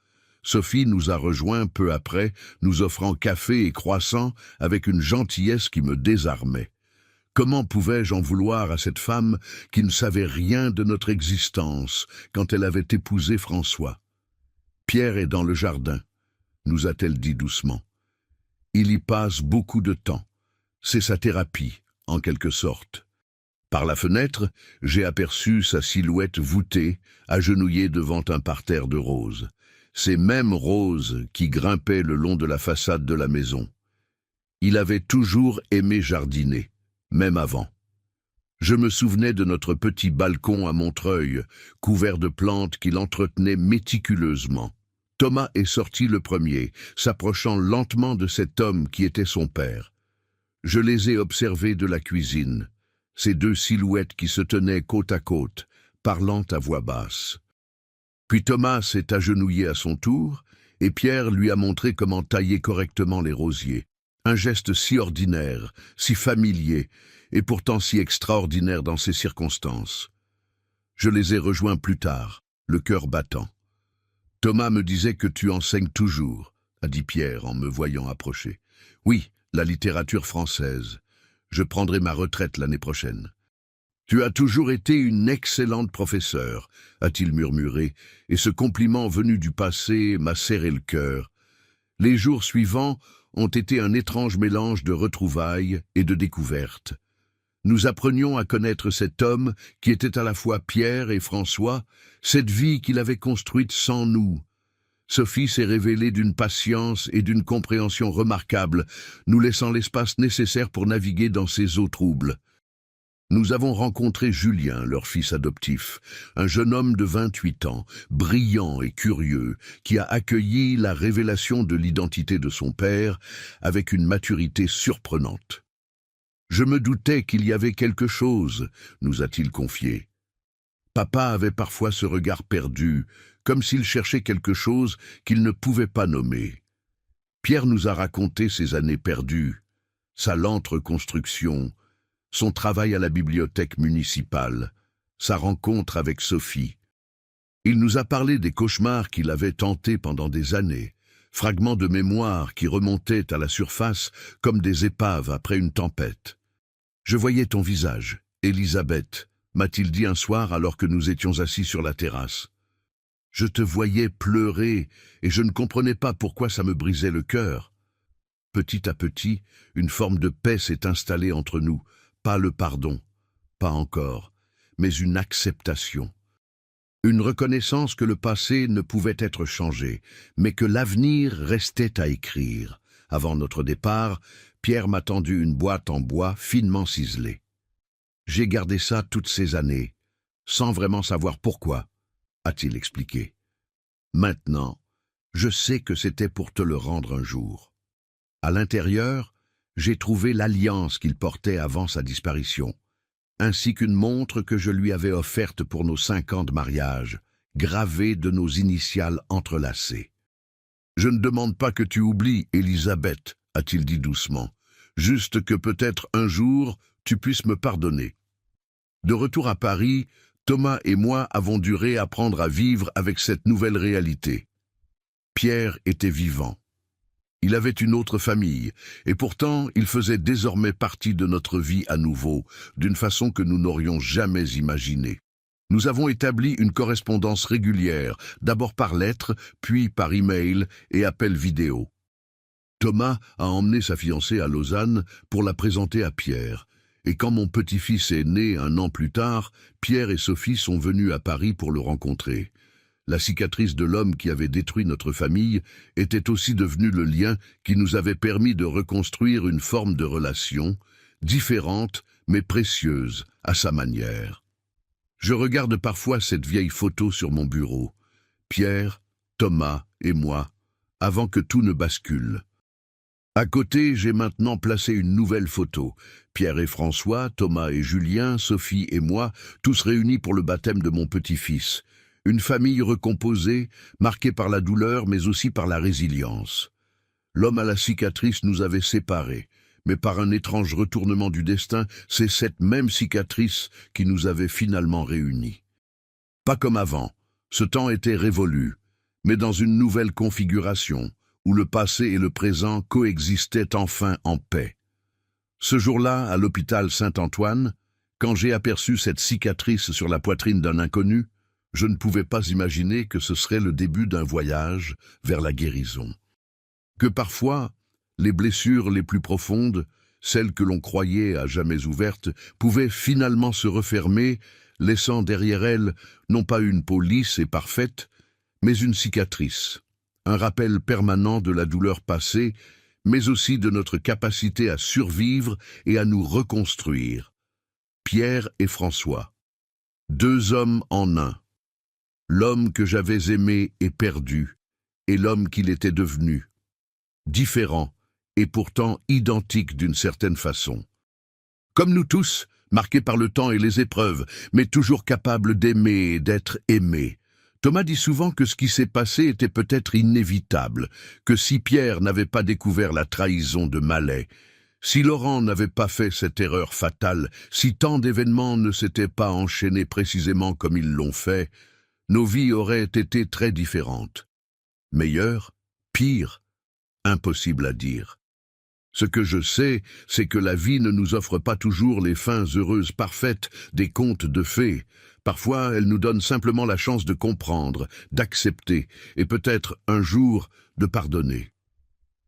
Sophie nous a rejoints peu après, nous offrant café et croissants avec une gentillesse qui me désarmait. Comment pouvais-je en vouloir à cette femme qui ne savait rien de notre existence quand elle avait épousé François? Pierre est dans le jardin, nous a-t-elle dit doucement. Il y passe beaucoup de temps. C'est sa thérapie, en quelque sorte. Par la fenêtre, j'ai aperçu sa silhouette voûtée, agenouillée devant un parterre de roses. Ces mêmes roses qui grimpaient le long de la façade de la maison. Il avait toujours aimé jardiner, même avant. Je me souvenais de notre petit balcon à Montreuil, couvert de plantes qu'il entretenait méticuleusement. Thomas est sorti le premier, s'approchant lentement de cet homme qui était son père. Je les ai observés de la cuisine, ces deux silhouettes qui se tenaient côte à côte, parlant à voix basse. Puis Thomas s'est agenouillé à son tour, et Pierre lui a montré comment tailler correctement les rosiers. Un geste si ordinaire, si familier, et pourtant si extraordinaire dans ces circonstances. Je les ai rejoints plus tard, le cœur battant. Thomas me disait que tu enseignes toujours, a dit Pierre en me voyant approcher. Oui, la littérature française. Je prendrai ma retraite l'année prochaine. Tu as toujours été une excellente professeure, a-t-il murmuré, et ce compliment venu du passé m'a serré le cœur. Les jours suivants ont été un étrange mélange de retrouvailles et de découvertes. Nous apprenions à connaître cet homme qui était à la fois Pierre et François, cette vie qu'il avait construite sans nous. Sophie s'est révélée d'une patience et d'une compréhension remarquables, nous laissant l'espace nécessaire pour naviguer dans ces eaux troubles. Nous avons rencontré Julien, leur fils adoptif, un jeune homme de 28 ans, brillant et curieux, qui a accueilli la révélation de l'identité de son père avec une maturité surprenante. Je me doutais qu'il y avait quelque chose, nous a-t-il confié. Papa avait parfois ce regard perdu, comme s'il cherchait quelque chose qu'il ne pouvait pas nommer. Pierre nous a raconté ses années perdues, sa lente reconstruction, son travail à la bibliothèque municipale, sa rencontre avec Sophie. Il nous a parlé des cauchemars qu'il avait tentés pendant des années, fragments de mémoire qui remontaient à la surface comme des épaves après une tempête. Je voyais ton visage, Elisabeth, m'a-t-il dit un soir alors que nous étions assis sur la terrasse. Je te voyais pleurer et je ne comprenais pas pourquoi ça me brisait le cœur. Petit à petit, une forme de paix s'est installée entre nous, pas le pardon, pas encore, mais une acceptation. Une reconnaissance que le passé ne pouvait être changé, mais que l'avenir restait à écrire. Avant notre départ, Pierre m'a tendu une boîte en bois finement ciselée. J'ai gardé ça toutes ces années, sans vraiment savoir pourquoi, a-t-il expliqué. Maintenant, je sais que c'était pour te le rendre un jour. À l'intérieur, j'ai trouvé l'alliance qu'il portait avant sa disparition, ainsi qu'une montre que je lui avais offerte pour nos 5 ans de mariage, gravée de nos initiales entrelacées. « Je ne demande pas que tu oublies, Elisabeth, a-t-il dit doucement, juste que peut-être un jour tu puisses me pardonner. » De retour à Paris, Thomas et moi avons dû réapprendre à vivre avec cette nouvelle réalité. Pierre était vivant. Il avait une autre famille, et pourtant il faisait désormais partie de notre vie à nouveau, d'une façon que nous n'aurions jamais imaginée. Nous avons établi une correspondance régulière, d'abord par lettres, puis par email et appel vidéo. Thomas a emmené sa fiancée à Lausanne pour la présenter à Pierre, et quand mon petit-fils est né 1 an plus tard, Pierre et Sophie sont venus à Paris pour le rencontrer. La cicatrice de l'homme qui avait détruit notre famille était aussi devenue le lien qui nous avait permis de reconstruire une forme de relation, différente mais précieuse à sa manière. Je regarde parfois cette vieille photo sur mon bureau. Pierre, Thomas et moi, avant que tout ne bascule. À côté, j'ai maintenant placé une nouvelle photo. Pierre et François, Thomas et Julien, Sophie et moi, tous réunis pour le baptême de mon petit-fils. Une famille recomposée, marquée par la douleur mais aussi par la résilience. L'homme à la cicatrice nous avait séparés, mais par un étrange retournement du destin, c'est cette même cicatrice qui nous avait finalement réunis. Pas comme avant, ce temps était révolu, mais dans une nouvelle configuration, où le passé et le présent coexistaient enfin en paix. Ce jour-là, à l'hôpital Saint-Antoine, quand j'ai aperçu cette cicatrice sur la poitrine d'un inconnu, je ne pouvais pas imaginer que ce serait le début d'un voyage vers la guérison. Que parfois, les blessures les plus profondes, celles que l'on croyait à jamais ouvertes, pouvaient finalement se refermer, laissant derrière elles non pas une peau lisse et parfaite, mais une cicatrice, un rappel permanent de la douleur passée, mais aussi de notre capacité à survivre et à nous reconstruire. Pierre et François, deux hommes en un. L'homme que j'avais aimé et perdu, et l'homme qu'il était devenu. Différents, et pourtant identiques d'une certaine façon. Comme nous tous, marqués par le temps et les épreuves, mais toujours capables d'aimer et d'être aimés. Thomas dit souvent que ce qui s'est passé était peut-être inévitable, que si Pierre n'avait pas découvert la trahison de Mallet, si Laurent n'avait pas fait cette erreur fatale, si tant d'événements ne s'étaient pas enchaînés précisément comme ils l'ont fait, nos vies auraient été très différentes. Meilleures, pires, impossible à dire. Ce que je sais, c'est que la vie ne nous offre pas toujours les fins heureuses parfaites des contes de fées. Parfois, elle nous donne simplement la chance de comprendre, d'accepter, et peut-être, un jour, de pardonner.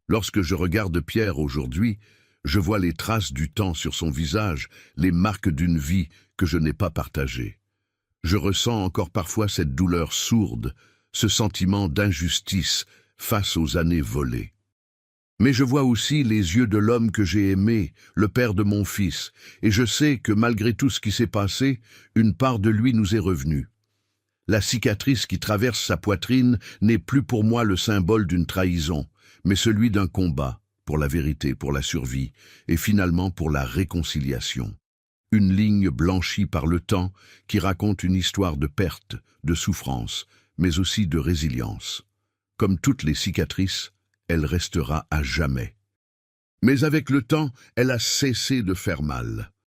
Lorsque je regarde Pierre aujourd'hui, je vois les traces du temps sur son visage, les marques d'une vie que je n'ai pas partagée. Je ressens encore parfois cette douleur sourde, ce sentiment d'injustice face aux années volées. Mais je vois aussi les yeux de l'homme que j'ai aimé, le père de mon fils, et je sais que malgré tout ce qui s'est passé, une part de lui nous est revenue. La cicatrice qui traverse sa poitrine n'est plus pour moi le symbole d'une trahison, mais celui d'un combat, pour la vérité, pour la survie, et finalement pour la réconciliation. Une ligne blanchie par le temps qui raconte une histoire de perte, de souffrance, mais aussi de résilience. Comme toutes les cicatrices, elle restera à jamais. Mais avec le temps, elle a cessé de faire mal.